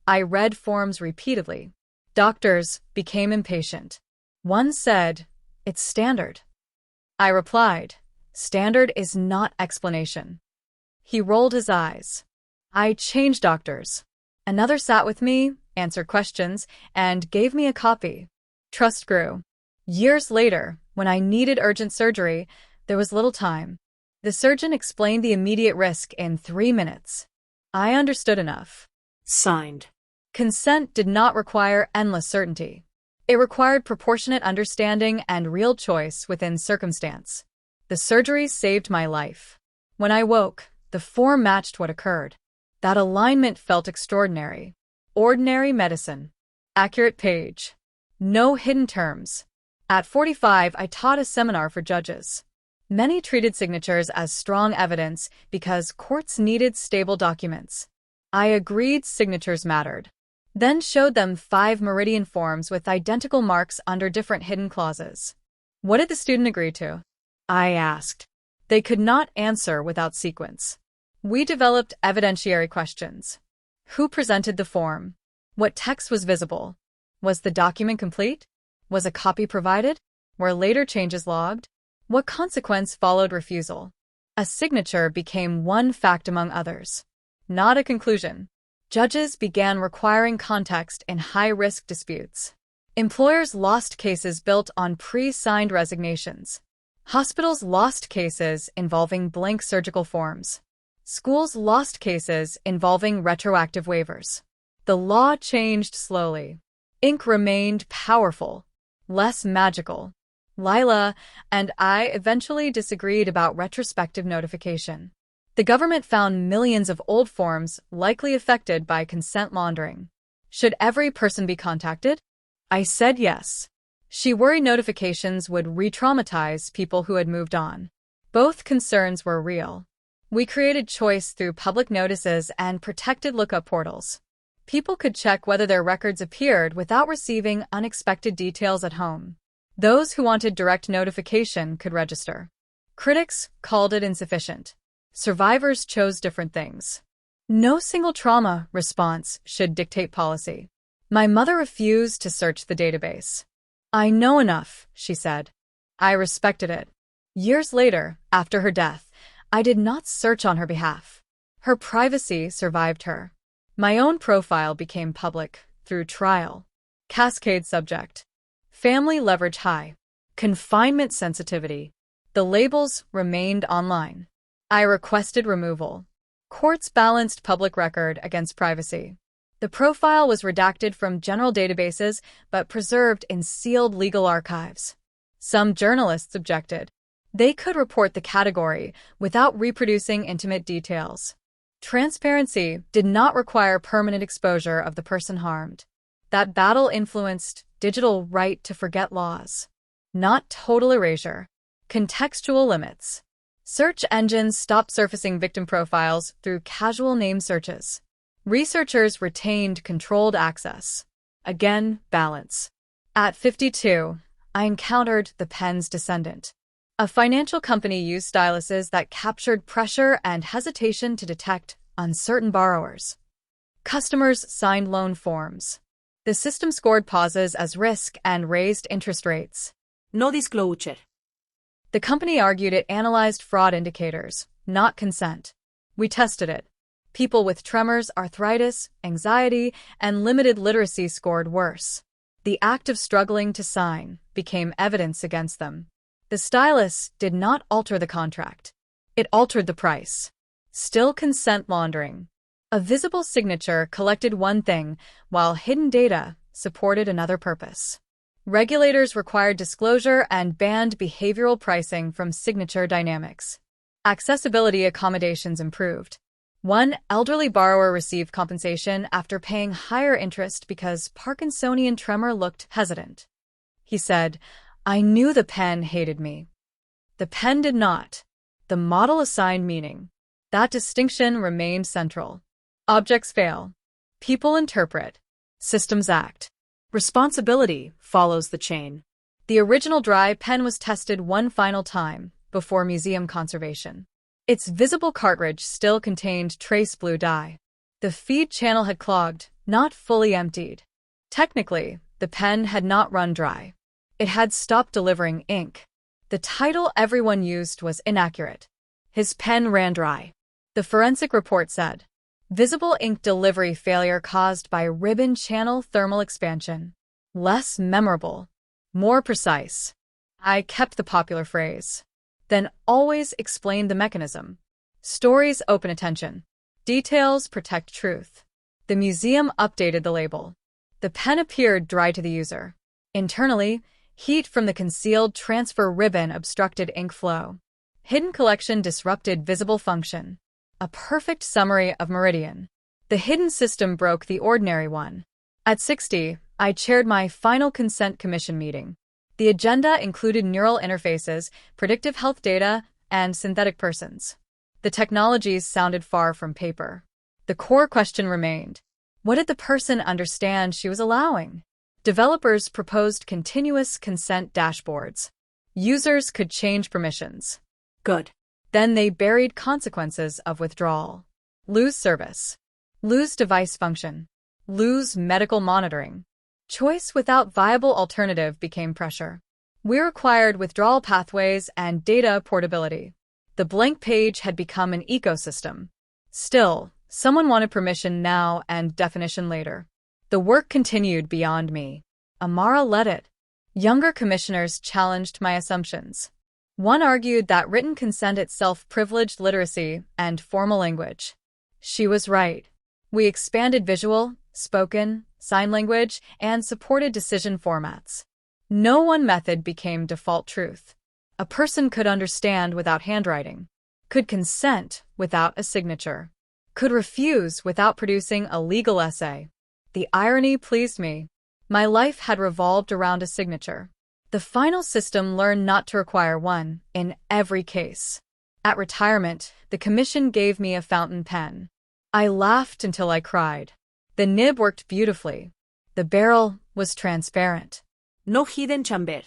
I read forms repeatedly. Doctors became impatient. One said, "It's standard." I replied, "Standard is not explanation." He rolled his eyes. I changed doctors. Another sat with me, answered questions, and gave me a copy. Trust grew. Years later, when I needed urgent surgery, there was little time. The surgeon explained the immediate risk in 3 minutes. I understood enough. Signed. Consent did not require endless certainty. It required proportionate understanding and real choice within circumstance. The surgery saved my life. When I woke, the form matched what occurred. That alignment felt extraordinary. Ordinary medicine. Accurate page. No hidden terms. At 45, I taught a seminar for judges. Many treated signatures as strong evidence because courts needed stable documents. I agreed signatures mattered. Then showed them 5 Meridian forms with identical marks under different hidden clauses. What did the student agree to? I asked. They could not answer without sequence. We developed evidentiary questions. Who presented the form? What text was visible? Was the document complete? Was a copy provided? Were later changes logged? What consequence followed refusal? A signature became one fact among others, not a conclusion. Judges began requiring context in high-risk disputes. Employers lost cases built on pre-signed resignations. Hospitals lost cases involving blank surgical forms. Schools lost cases involving retroactive waivers. The law changed slowly. Ink remained powerful, less magical. Lila and I eventually disagreed about retrospective notification. The government found millions of old forms likely affected by consent laundering. Should every person be contacted? I said yes. She worried notifications would re-traumatize people who had moved on. Both concerns were real. We created choice through public notices and protected lookup portals. People could check whether their records appeared without receiving unexpected details at home. Those who wanted direct notification could register. Critics called it insufficient. Survivors chose different things. No single trauma response should dictate policy. My mother refused to search the database. I know enough, she said. I respected it. Years later, after her death, I did not search on her behalf. Her privacy survived her. My own profile became public through trial. Cascade subject. Family leverage high. Confinement sensitivity. The labels remained online. I requested removal. Courts balanced public record against privacy. The profile was redacted from general databases but preserved in sealed legal archives. Some journalists objected. They could report the category without reproducing intimate details. Transparency did not require permanent exposure of the person harmed. That battle influenced digital right to forget laws. Not total erasure. Contextual limits. Search engines stopped surfacing victim profiles through casual name searches. Researchers retained controlled access. Again, balance. At 52, I encountered the pen's descendant. A financial company used styluses that captured pressure and hesitation to detect uncertain borrowers. Customers signed loan forms. The system scored pauses as risk and raised interest rates. No disclosure. The company argued it analyzed fraud indicators, not consent. We tested it. People with tremors, arthritis, anxiety, and limited literacy scored worse. The act of struggling to sign became evidence against them. The stylus did not alter the contract. It altered the price. Still consent laundering. A visible signature collected one thing, while hidden data supported another purpose. Regulators required disclosure and banned behavioral pricing from signature dynamics. Accessibility accommodations improved. One elderly borrower received compensation after paying higher interest because Parkinsonian tremor looked hesitant. He said, "I knew the pen hated me." The pen did not. The model assigned meaning. That distinction remained central. Objects fail. People interpret. Systems act. Responsibility follows the chain. The original dry pen was tested one final time before museum conservation. Its visible cartridge still contained trace blue dye. The feed channel had clogged, not fully emptied. Technically, the pen had not run dry. It had stopped delivering ink. The title everyone used was inaccurate. His pen ran dry. The forensic report said, "Visible ink delivery failure caused by ribbon channel thermal expansion." Less memorable. More precise. I kept the popular phrase. Then always explained the mechanism. Stories open attention. Details protect truth. The museum updated the label. The pen appeared dry to the user. Internally, heat from the concealed transfer ribbon obstructed ink flow. Hidden collection disrupted visible function. A perfect summary of Meridian. The hidden system broke the ordinary one. At 60, I chaired my final consent commission meeting. The agenda included neural interfaces, predictive health data, and synthetic persons. The technologies sounded far from paper. The core question remained. What did the person understand she was allowing? Developers proposed continuous consent dashboards. Users could change permissions. Good. Then they buried consequences of withdrawal. Lose service. Lose device function. Lose medical monitoring. Choice without viable alternative became pressure. We required withdrawal pathways and data portability. The blank page had become an ecosystem. Still, someone wanted permission now and definition later. The work continued beyond me. Amara led it. Younger commissioners challenged my assumptions. One argued that written consent itself privileged literacy and formal language. She was right. We expanded visual, spoken, sign language, and supported decision formats. No one method became default truth. A person could understand without handwriting, could consent without a signature, could refuse without producing a legal essay. The irony pleased me. My life had revolved around a signature. The final system learned not to require one in every case. At retirement, the commission gave me a fountain pen. I laughed until I cried. The nib worked beautifully. The barrel was transparent. No hidden chamber.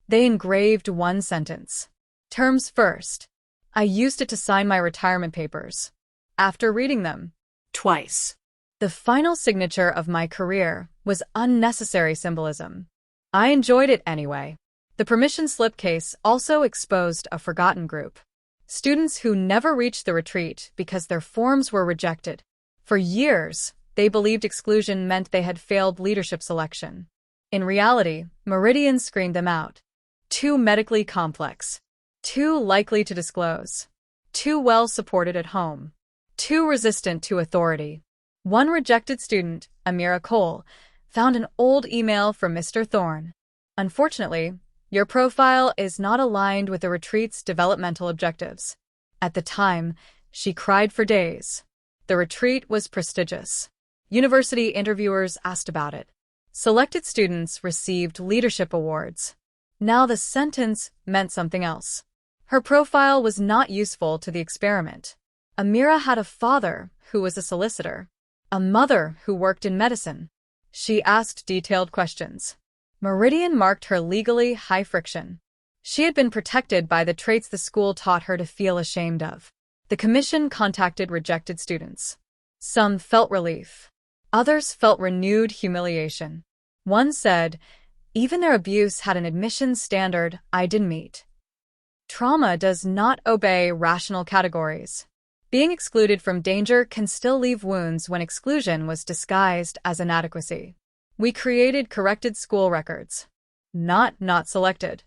They engraved one sentence. Terms first. I used it to sign my retirement papers. After reading them, Twice. the final signature of my career was unnecessary symbolism. I enjoyed it anyway. The permission slip case also exposed a forgotten group. Students who never reached the retreat because their forms were rejected. For years, they believed exclusion meant they had failed leadership selection. In reality, Meridian screened them out. Too medically complex. Too likely to disclose. too well supported at home, too resistant to authority. One rejected student, Amira Cole, found an old email from Mr. Thorne. Unfortunately, your profile is not aligned with the retreat's developmental objectives. At the time, she cried for days. The retreat was prestigious. University interviewers asked about it. Selected students received leadership awards. Now the sentence meant something else. Her profile was not useful to the experiment. Amira had a father who was a solicitor, a mother who worked in medicine. She asked detailed questions. Meridian marked her legally high friction. She had been protected by the traits the school taught her to feel ashamed of. The commission contacted rejected students. Some felt relief. Others felt renewed humiliation. One said, even their abuse had an admissions standard I didn't meet. Trauma does not obey rational categories. Being excluded from danger can still leave wounds when exclusion was disguised as inadequacy. We created corrected school records. Not selected.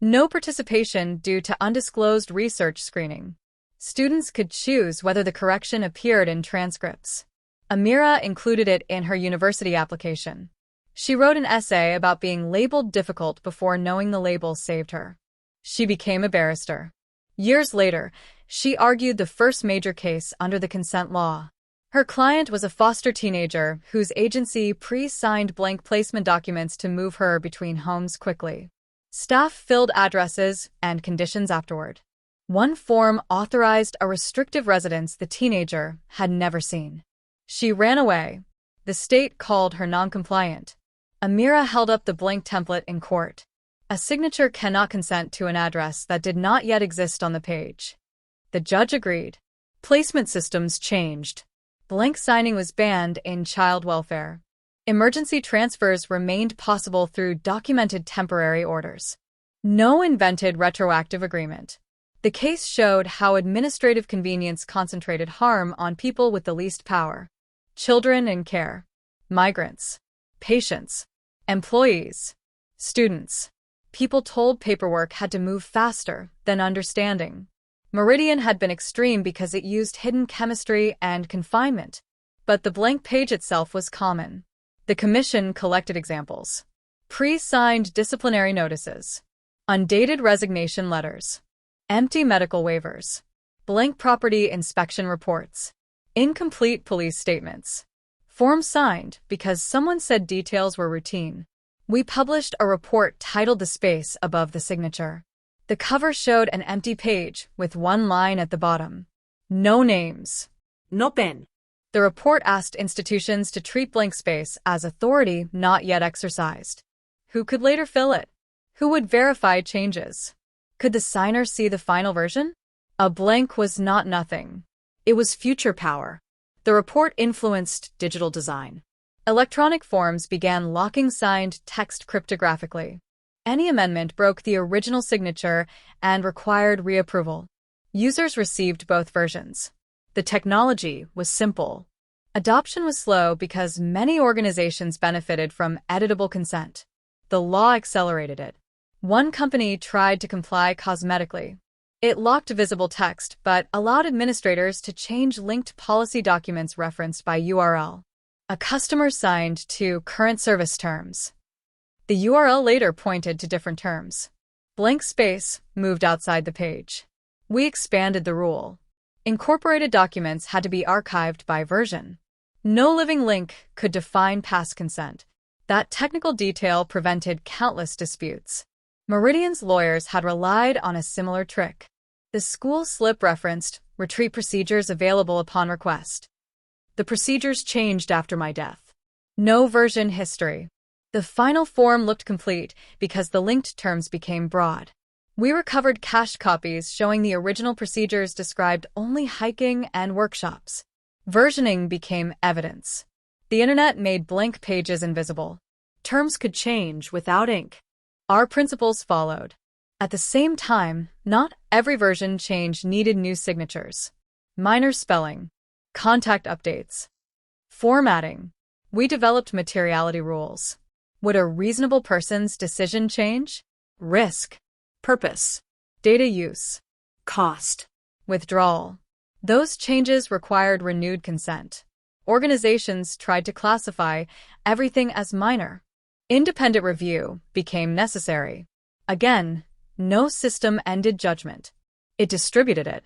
No participation due to undisclosed research screening. Students could choose whether the correction appeared in transcripts. Amira included it in her university application. She wrote an essay about being labeled difficult before knowing the label saved her. She became a barrister. Years later, she argued the first major case under the consent law. Her client was a foster teenager whose agency pre-signed blank placement documents to move her between homes quickly. Staff filled addresses and conditions afterward. One form authorized a restrictive residence the teenager had never seen. She ran away. The state called her non-compliant. Amira held up the blank template in court. A signature cannot consent to an address that did not yet exist on the page. The judge agreed. Placement systems changed. Blank signing was banned in child welfare. Emergency transfers remained possible through documented temporary orders. No invented retroactive agreement. The case showed how administrative convenience concentrated harm on people with the least power. Children in care, migrants, patients, employees, students. People told paperwork had to move faster than understanding. Meridian had been extreme because it used hidden chemistry and confinement, but the blank page itself was common. The commission collected examples. Pre-signed disciplinary notices, undated resignation letters, empty medical waivers, blank property inspection reports, incomplete police statements, forms signed because someone said details were routine. We published a report titled The Space Above the Signature. The cover showed an empty page with one line at the bottom. No names. No pen. The report asked institutions to treat blank space as authority not yet exercised. Who could later fill it? Who would verify changes? Could the signer see the final version? A blank was not nothing. It was future power. The report influenced digital design. Electronic forms began locking signed text cryptographically. Any amendment broke the original signature and required reapproval. Users received both versions. The technology was simple. Adoption was slow because many organizations benefited from editable consent. The law accelerated it. One company tried to comply cosmetically. It locked visible text but allowed administrators to change linked policy documents referenced by URL. A customer signed to current service terms. The URL later pointed to different terms. Blank space moved outside the page. We expanded the rule. Incorporated documents had to be archived by version. No living link could define past consent. That technical detail prevented countless disputes. Meridian's lawyers had relied on a similar trick. The school slip referenced retreat procedures available upon request. The procedures changed after my death. No version history. The final form looked complete because the linked terms became broad. We recovered cached copies showing the original procedures described only hiking and workshops. Versioning became evidence. The internet made blank pages invisible. Terms could change without ink. Our principles followed. At the same time, not every version change needed new signatures. Minor spelling, contact updates, formatting. We developed materiality rules. Would a reasonable person's decision change? Risk, Purpose. data use, Cost. Withdrawal. Those changes required renewed consent. Organizations tried to classify everything as minor. Independent review became necessary. Again, no system ended judgment. It distributed it.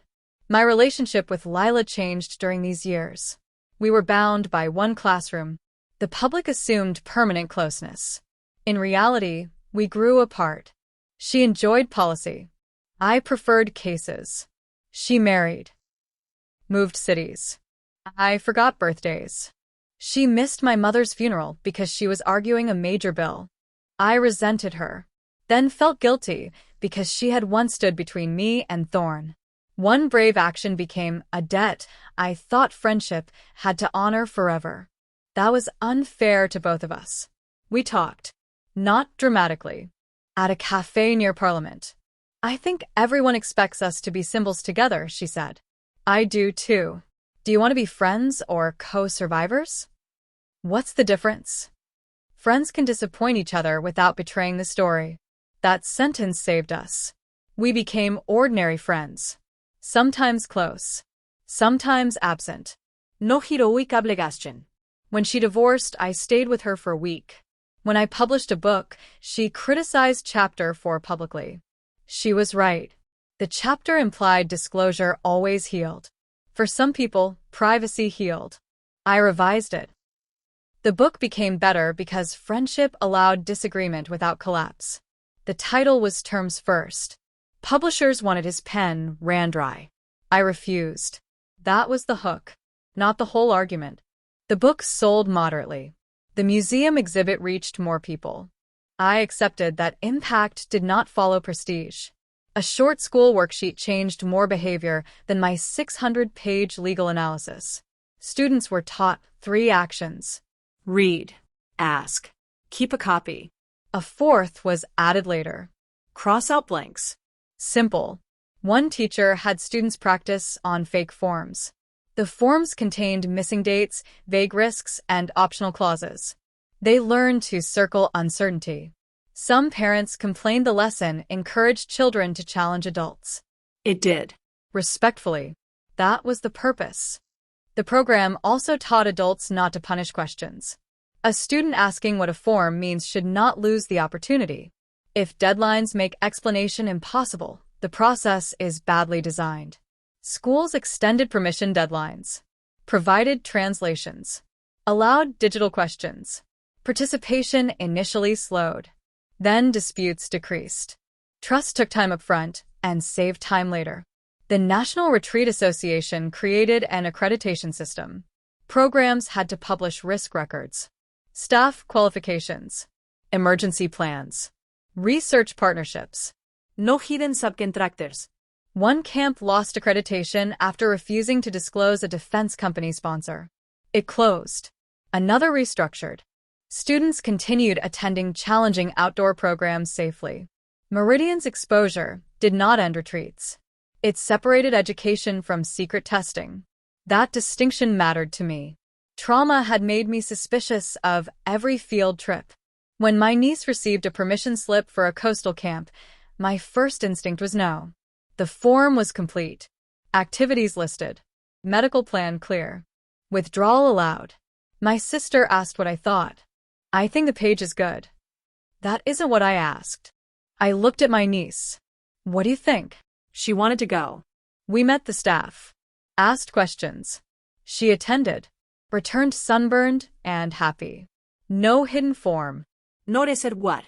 My relationship with Lila changed during these years. We were bound by one classroom. The public assumed permanent closeness. In reality, we grew apart. She enjoyed policy. I preferred cases. She married. Moved cities. I forgot birthdays. She missed my mother's funeral because she was arguing a major bill. I resented her, then felt guilty because she had once stood between me and Thorn. One brave action became a debt I thought friendship had to honor forever. That was unfair to both of us. We talked, not dramatically, at a cafe near Parliament. I think everyone expects us to be symbols together, she said. I do too. Do you want to be friends or co-survivors? What's the difference? Friends can disappoint each other without betraying the story. That sentence saved us. We became ordinary friends. Sometimes close. Sometimes absent. No heroic obligación. When she divorced, I stayed with her for a week. When I published a book, she criticized Chapter 4 publicly. She was right. The chapter implied disclosure always healed. For some people, privacy healed. I revised it. The book became better because friendship allowed disagreement without collapse. The title was Terms First. Publishers wanted his pen ran dry. I refused. That was the hook, not the whole argument. The book sold moderately. The museum exhibit reached more people. I accepted that impact did not follow prestige. A short school worksheet changed more behavior than my 600-page legal analysis. Students were taught 3 actions. Read. Ask. Keep a copy. A 4th was added later. Cross out blanks. Simple. One teacher had students practice on fake forms. The forms contained missing dates, vague risks, and optional clauses. They learned to circle uncertainty. Some parents complained the lesson encouraged children to challenge adults. It did. Respectfully. That was the purpose. The program also taught adults not to punish questions. A student asking what a form means should not lose the opportunity. If deadlines make explanation impossible, the process is badly designed. Schools extended permission deadlines, provided translations, allowed digital questions. Participation initially slowed. Then disputes decreased. Trust took time up front and saved time later. The National Retreat Association created an accreditation system. Programs had to publish risk records, staff qualifications, emergency plans, research partnerships. No hidden subcontractors. One camp lost accreditation after refusing to disclose a defense company sponsor. It closed. Another restructured. Students continued attending challenging outdoor programs safely. Meridian's exposure did not end retreats. It separated education from secret testing. That distinction mattered to me. Trauma had made me suspicious of every field trip. When my niece received a permission slip for a coastal camp, my first instinct was no. The form was complete. Activities listed. Medical plan clear. Withdrawal allowed. My sister asked what I thought. I think the page is good. That isn't what I asked. I looked at my niece. What do you think? She wanted to go. We met the staff. Asked questions. She attended. Returned sunburned and happy. No hidden form. No reser what?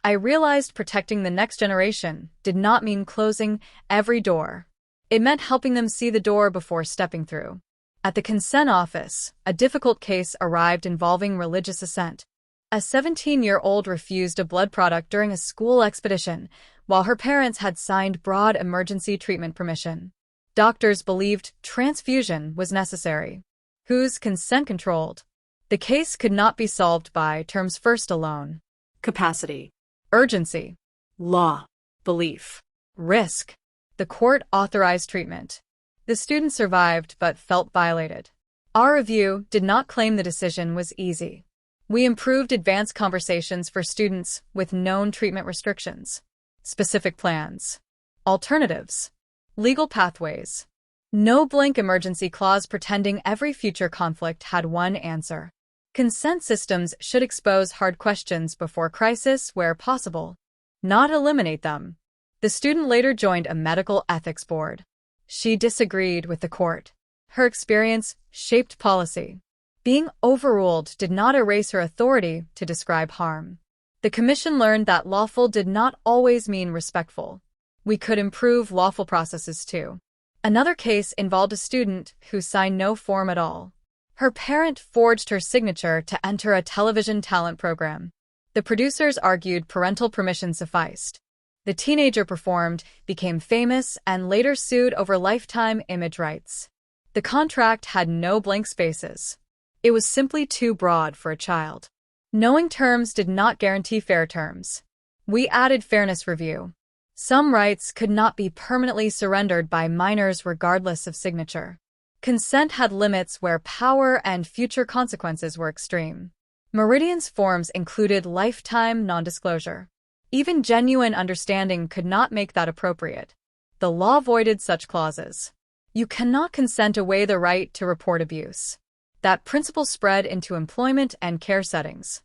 I realized protecting the next generation did not mean closing every door. It meant helping them see the door before stepping through. At the consent office, a difficult case arrived involving religious assent. A 17-year-old refused a blood product during a school expedition, while her parents had signed broad emergency treatment permission. Doctors believed transfusion was necessary. Whose consent controlled? The case could not be solved by terms first alone. Capacity. Urgency. Law. Belief. Risk. The court authorized treatment. The student survived but felt violated. Our review did not claim the decision was easy. We improved advanced conversations for students with known treatment restrictions. Specific plans. Alternatives. Legal pathways. No blank emergency clause pretending every future conflict had one answer. Consent systems should expose hard questions before crisis where possible, not eliminate them. The student later joined a medical ethics board. She disagreed with the court. Her experience shaped policy. Being overruled did not erase her authority to describe harm. The commission learned that lawful did not always mean respectful. We could improve lawful processes too. Another case involved a student who signed no form at all. Her parent forged her signature to enter a television talent program. The producers argued parental permission sufficed. The teenager performed, became famous, and later sued over lifetime image rights. The contract had no blank spaces. It was simply too broad for a child. Knowing terms did not guarantee fair terms. We added fairness review. Some rights could not be permanently surrendered by minors regardless of signature. Consent had limits where power and future consequences were extreme. Meridian's forms included lifetime non-disclosure. Even genuine understanding could not make that appropriate. The law voided such clauses. You cannot consent away the right to report abuse. That principle spread into employment and care settings.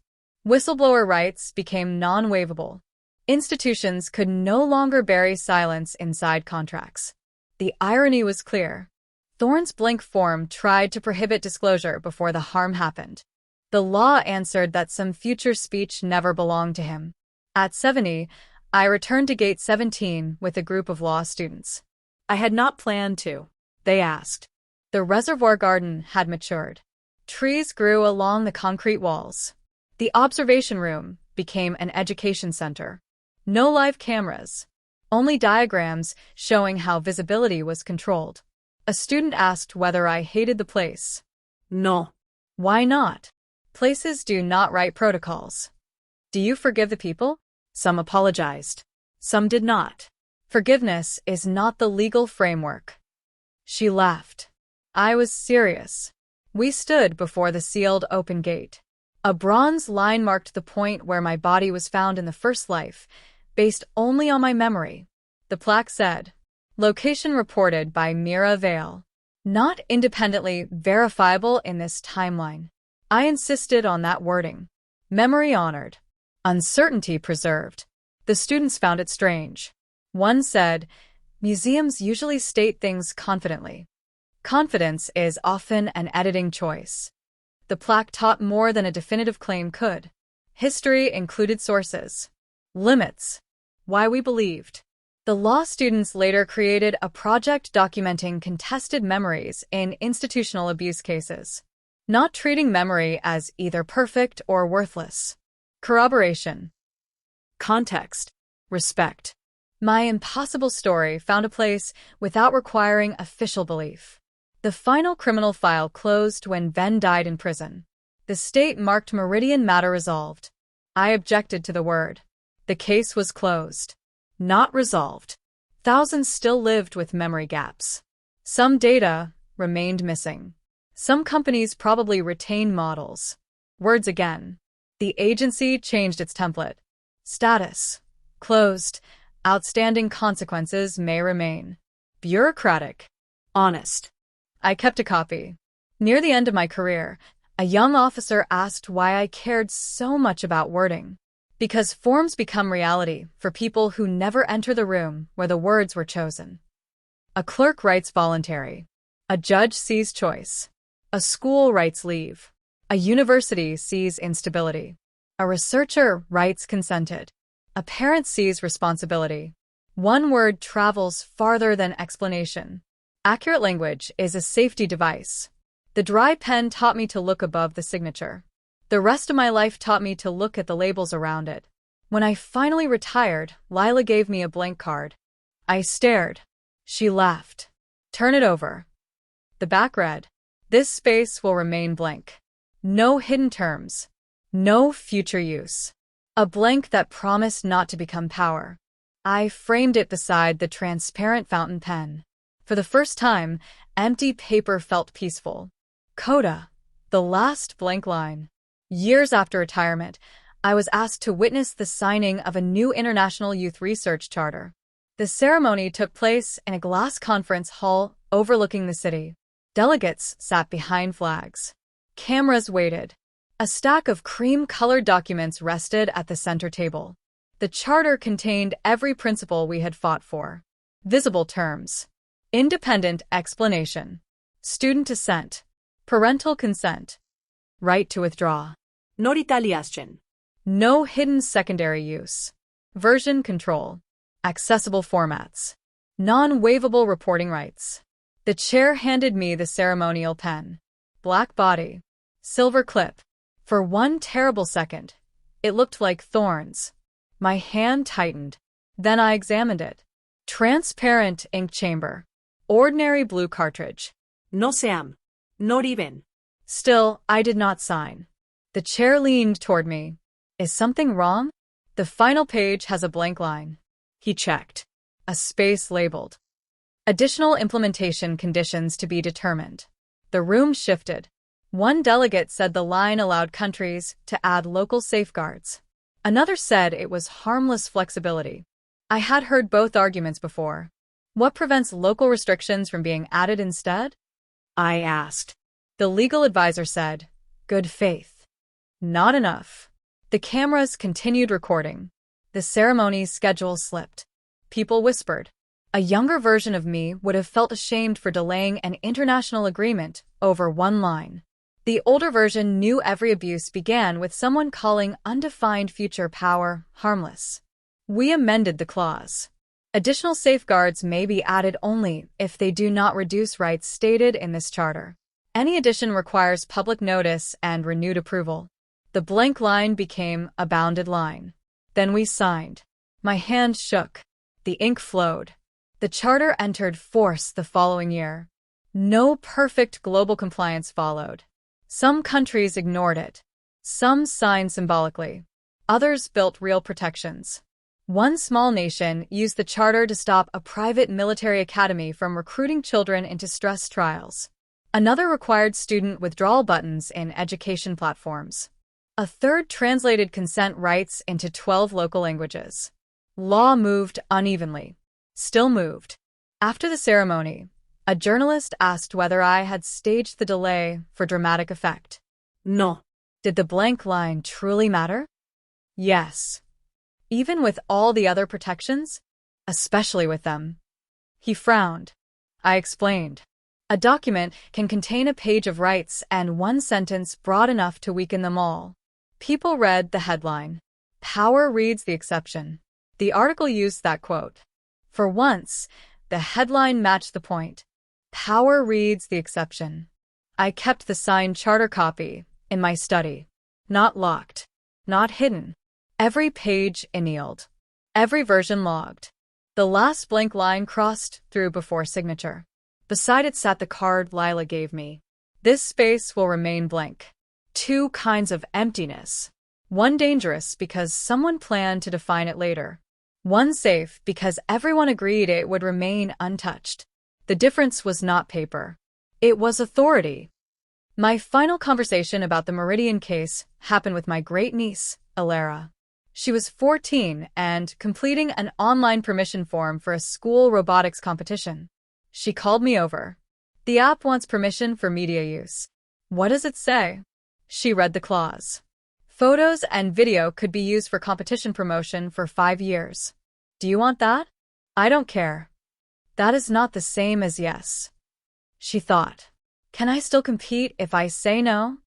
Whistleblower rights became non-waivable. Institutions could no longer bury silence inside contracts. The irony was clear. Thorne's blank form tried to prohibit disclosure before the harm happened. The law answered that some future speech never belonged to him. At 70, I returned to Gate 17 with a group of law students. I had not planned to, they asked. The reservoir garden had matured. Trees grew along the concrete walls. The observation room became an education center. No live cameras, only diagrams showing how visibility was controlled. A student asked whether I hated the place. No. Why not? Places do not write protocols. Do you forgive the people? Some apologized. Some did not. Forgiveness is not the legal framework. She laughed. I was serious. We stood before the sealed open gate. A bronze line marked the point where my body was found in the first life, based only on my memory. The plaque said, "Location reported by Mira Vale." Not independently verifiable in this timeline. I insisted on that wording. Memory honored. Uncertainty preserved. The students found it strange. One said, "Museums usually state things confidently. Confidence is often an editing choice." The plaque taught more than a definitive claim could. History included sources. Limits. Why we believed. The law students later created a project documenting contested memories in institutional abuse cases, not treating memory as either perfect or worthless. Corroboration. Context. Respect. My impossible story found a place without requiring official belief. The final criminal file closed when Venn died in prison. The state marked Meridian matter resolved. I objected to the word. The case was closed. Not resolved. Thousands still lived with memory gaps. Some data remained missing. Some companies probably retained models. Words again. The agency changed its template. Status. Closed. Outstanding consequences may remain. Bureaucratic. Honest. I kept a copy. Near the end of my career, a young officer asked why I cared so much about wording. Because forms become reality for people who never enter the room where the words were chosen. A clerk writes voluntary. A judge sees choice. A school writes leave. A university sees instability. A researcher writes consented. A parent sees responsibility. One word travels farther than explanation. Accurate language is a safety device. The dry pen taught me to look above the signature. The rest of my life taught me to look at the labels around it. When I finally retired, Lila gave me a blank card. I stared. She laughed. Turn it over. The back read, "This space will remain blank. No hidden terms. No future use." A blank that promised not to become power. I framed it beside the transparent fountain pen. For the first time, empty paper felt peaceful. Coda. The last blank line. Years after retirement, I was asked to witness the signing of a new International Youth Research Charter. The ceremony took place in a glass conference hall overlooking the city. Delegates sat behind flags. Cameras waited. A stack of cream-colored documents rested at the center table. The charter contained every principle we had fought for. Visible terms. Independent explanation. Student assent. Parental consent. Right to withdraw. No retaliation. No hidden secondary use. Version control. Accessible formats. Non-waivable reporting rights. The chair handed me the ceremonial pen. Black body. Silver clip. For one terrible second, it looked like thorns. My hand tightened. Then I examined it. Transparent ink chamber. Ordinary blue cartridge. No Sam. Not even. Still, I did not sign. The chair leaned toward me. Is something wrong? The final page has a blank line. He checked. A space labeled. Additional implementation conditions to be determined. The room shifted. One delegate said the line allowed countries to add local safeguards. Another said it was harmless flexibility. I had heard both arguments before. What prevents local restrictions from being added instead? I asked. The legal advisor said, good faith. Not enough. The cameras continued recording. The ceremony's schedule slipped. People whispered. A younger version of me would have felt ashamed for delaying an international agreement over one line. The older version knew every abuse began with someone calling undefined future power harmless. We amended the clause. Additional safeguards may be added only if they do not reduce rights stated in this charter. Any addition requires public notice and renewed approval. The blank line became a bounded line. Then we signed. My hand shook. The ink flowed. The charter entered force the following year. No perfect global compliance followed. Some countries ignored it. Some signed symbolically. Others built real protections. One small nation used the charter to stop a private military academy from recruiting children into stress trials. Another required student withdrawal buttons in education platforms. A third translated consent rights into 12 local languages. Law moved unevenly. Still moved. After the ceremony, a journalist asked whether I had staged the delay for dramatic effect. No. Did the blank line truly matter? Yes. Even with all the other protections? Especially with them. He frowned. I explained. A document can contain a page of rights and one sentence broad enough to weaken them all. People read the headline. Power reads the exception. The article used that quote. For once, the headline matched the point. Power reads the exception. I kept the signed charter copy in my study. Not locked. Not hidden. Every page annealed. Every version logged. The last blank line crossed through before signature. Beside it sat the card Lila gave me. This space will remain blank. Two kinds of emptiness. One dangerous because someone planned to define it later. One safe because everyone agreed it would remain untouched. The difference was not paper. It was authority. My final conversation about the Meridian case happened with my great-niece, Alara. She was 14 and completing an online permission form for a school robotics competition. She called me over. The app wants permission for media use. What does it say? She read the clause. Photos and video could be used for competition promotion for 5 years. Do you want that? I don't care. That is not the same as yes. She thought. Can I still compete if I say no?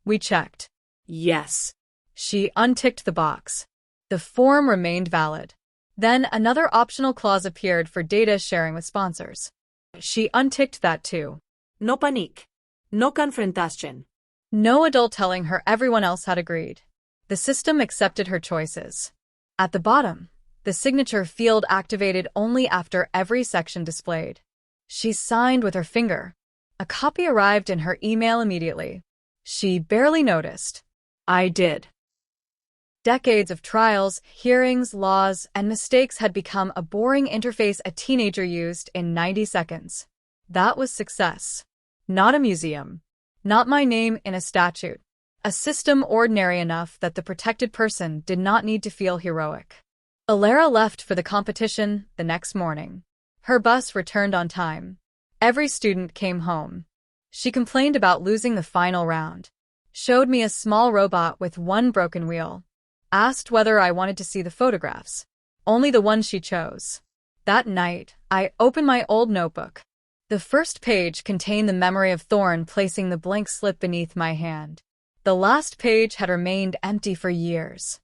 We checked. Yes. She unticked the box. The form remained valid. Then another optional clause appeared for data sharing with sponsors. She unticked that too. No panique. No confrontation. No adult telling her everyone else had agreed. The system accepted her choices. At the bottom, the signature field activated only after every section displayed. She signed with her finger. A copy arrived in her email immediately. She barely noticed. I did. Decades of trials, hearings, laws, and mistakes had become a boring interface a teenager used in 90 seconds. That was success. Not a museum. Not my name in a statute. A system ordinary enough that the protected person did not need to feel heroic. Alara left for the competition the next morning. Her bus returned on time. Every student came home. She complained about losing the final round. Showed me a small robot with one broken wheel. Asked whether I wanted to see the photographs. Only the one she chose. That night, I opened my old notebook. The first page contained the memory of Thorn placing the blank slip beneath my hand. The last page had remained empty for years.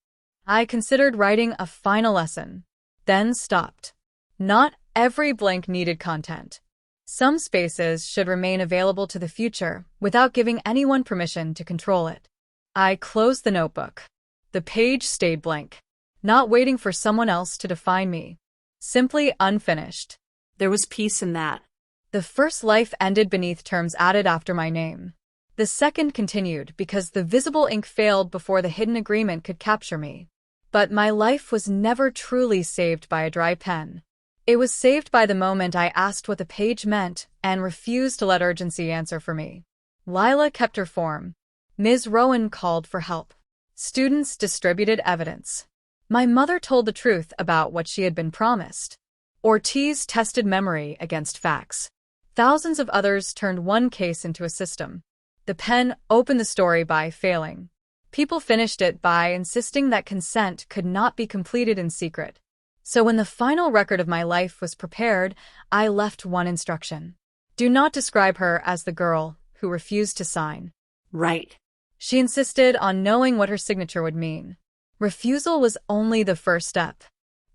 I considered writing a final lesson, then stopped. Not every blank needed content. Some spaces should remain available to the future without giving anyone permission to control it. I closed the notebook. The page stayed blank, not waiting for someone else to define me. Simply unfinished. There was peace in that. The first life ended beneath terms added after my name. The second continued because the visible ink failed before the hidden agreement could capture me. But my life was never truly saved by a dry pen. It was saved by the moment I asked what the page meant and refused to let urgency answer for me. Lila kept her form. Ms. Rowan called for help. Students distributed evidence. My mother told the truth about what she had been promised. Ortiz tested memory against facts. Thousands of others turned one case into a system. The pen opened the story by failing. People finished it by insisting that consent could not be completed in secret. So when the final record of my life was prepared, I left one instruction. Do not describe her as the girl who refused to sign. Right. She insisted on knowing what her signature would mean. Refusal was only the first step.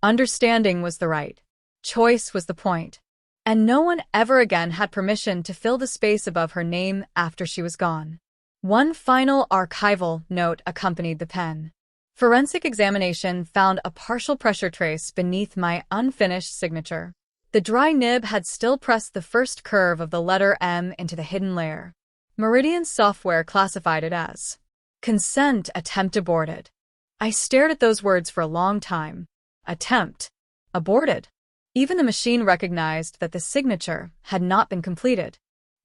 Understanding was the right. Choice was the point. And no one ever again had permission to fill the space above her name after she was gone. One final archival note accompanied the pen. Forensic examination found a partial pressure trace beneath my unfinished signature. The dry nib had still pressed the first curve of the letter M into the hidden layer. Meridian software classified it as consent attempt aborted. I stared at those words for a long time. Attempt. Aborted. Even the machine recognized that the signature had not been completed.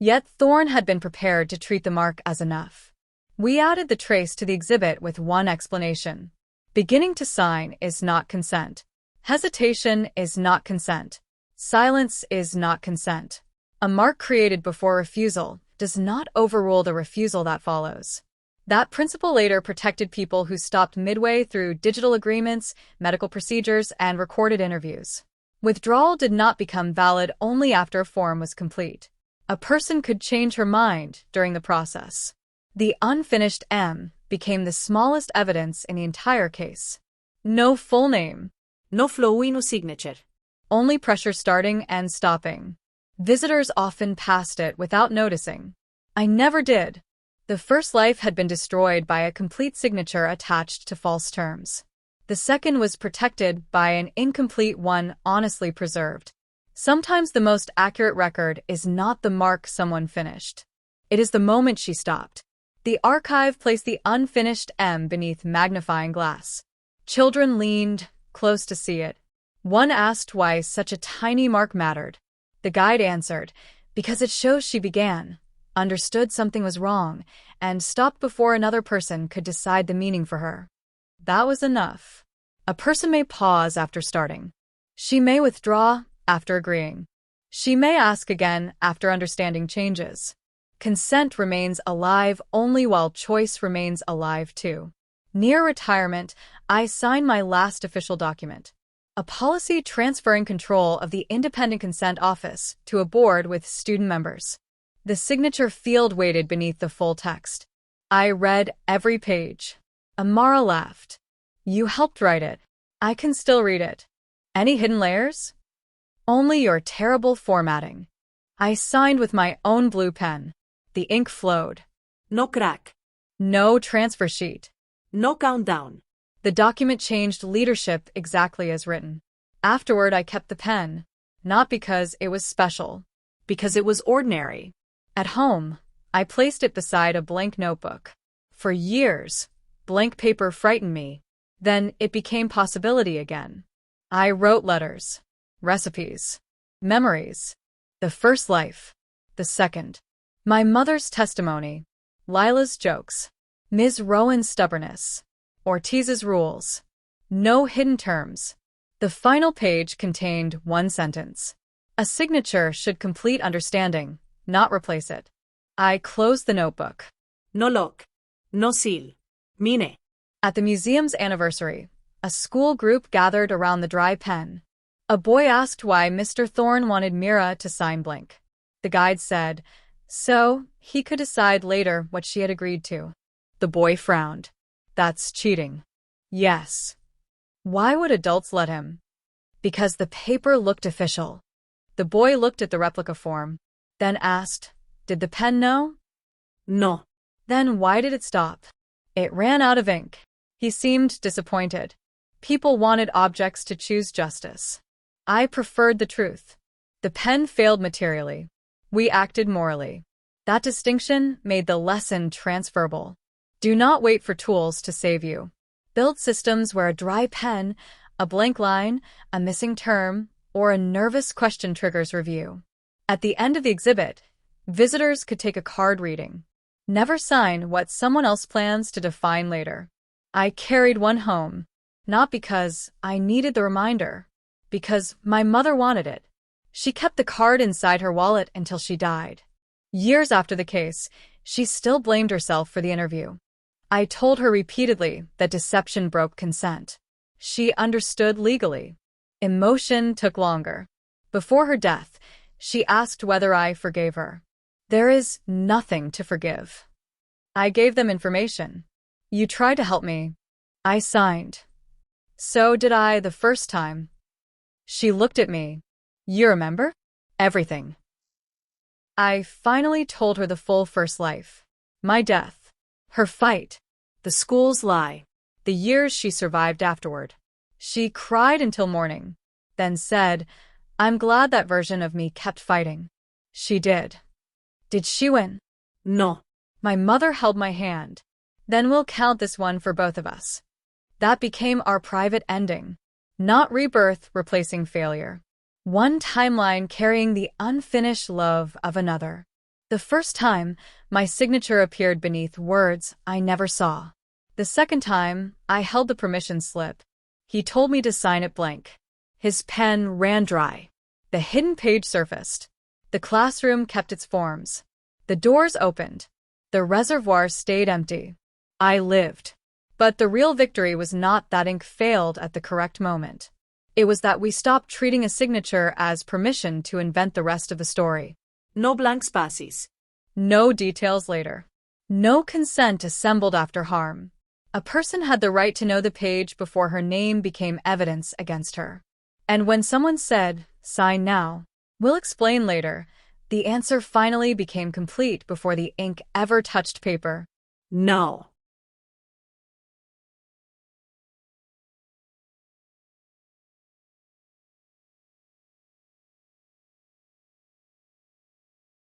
Yet Thorn had been prepared to treat the mark as enough. We added the trace to the exhibit with one explanation. Beginning to sign is not consent. Hesitation is not consent. Silence is not consent. A mark created before refusal does not overrule the refusal that follows. That principle later protected people who stopped midway through digital agreements, medical procedures, and recorded interviews. Withdrawal did not become valid only after a form was complete. A person could change her mind during the process. The unfinished M became the smallest evidence in the entire case. No full name. No flowing signature. Only pressure starting and stopping. Visitors often passed it without noticing. I never did. The first life had been destroyed by a complete signature attached to false terms. The second was protected by an incomplete one honestly preserved. Sometimes the most accurate record is not the mark someone finished. It is the moment she stopped. The archive placed the unfinished M beneath magnifying glass. Children leaned close to see it. One asked why such a tiny mark mattered. The guide answered, because it shows she began, understood something was wrong, and stopped before another person could decide the meaning for her. That was enough. A person may pause after starting. She may withdraw after agreeing. She may ask again after understanding changes. Consent remains alive only while choice remains alive too. Near retirement, I signed my last official document. A policy transferring control of the Independent Consent Office to a board with student members. The signature field waited beneath the full text. I read every page. Amara laughed. You helped write it. I can still read it. Any hidden layers? Only your terrible formatting. I signed with my own blue pen. The ink flowed. No crack. No transfer sheet. No countdown. The document changed leadership exactly as written. Afterward, I kept the pen. Not because it was special. Because it was ordinary. At home, I placed it beside a blank notebook. For years, blank paper frightened me. Then it became possibility again. I wrote letters, recipes, memories. The first life. The second. My mother's testimony. Lila's jokes. Ms. Rowan's stubbornness. Ortiz's rules. No hidden terms. The final page contained one sentence. A signature should complete understanding, not replace it. I closed the notebook. No lock. No seal. Mine. At the museum's anniversary, a school group gathered around the dry pen. A boy asked why Mr. Thorne wanted Mira to sign blank. The guide said, so he could decide later what she had agreed to. The boy frowned. That's cheating. Yes. Why would adults let him? Because the paper looked official. The boy looked at the replica form, then asked, did the pen know? No. Then why did it stop? It ran out of ink. He seemed disappointed. People wanted objects to choose justice. I preferred the truth. The pen failed materially. We acted morally. That distinction made the lesson transferable. Do not wait for tools to save you. Build systems where a dry pen, a blank line, a missing term, or a nervous question triggers review. At the end of the exhibit, visitors could take a card reading. Never sign what someone else plans to define later. I carried one home, not because I needed the reminder, because my mother wanted it. She kept the card inside her wallet until she died. Years after the case, she still blamed herself for the interview. I told her repeatedly that deception broke consent. She understood legally. Emotion took longer. Before her death, she asked whether I forgave her. There is nothing to forgive. I gave them information. You tried to help me. I signed. So did I the first time. She looked at me. You remember? Everything. I finally told her the full first life. My death. Her fight. The school's lie. The years she survived afterward. She cried until morning, then said, I'm glad that version of me kept fighting. She did. Did she win? No. My mother held my hand. Then we'll count this one for both of us. That became our private ending. Not rebirth replacing failure. One timeline carrying the unfinished love of another. The first time, my signature appeared beneath words I never saw. The second time, I held the permission slip. He told me to sign it blank. His pen ran dry. The hidden page surfaced. The classroom kept its forms. The doors opened. The reservoir stayed empty. I lived. But the real victory was not that ink failed at the correct moment. It was that we stopped treating a signature as permission to invent the rest of the story. No blank spaces. No details later. No consent assembled after harm. A person had the right to know the page before her name became evidence against her. And when someone said, sign now, we'll explain later, the answer finally became complete before the ink ever touched paper. No.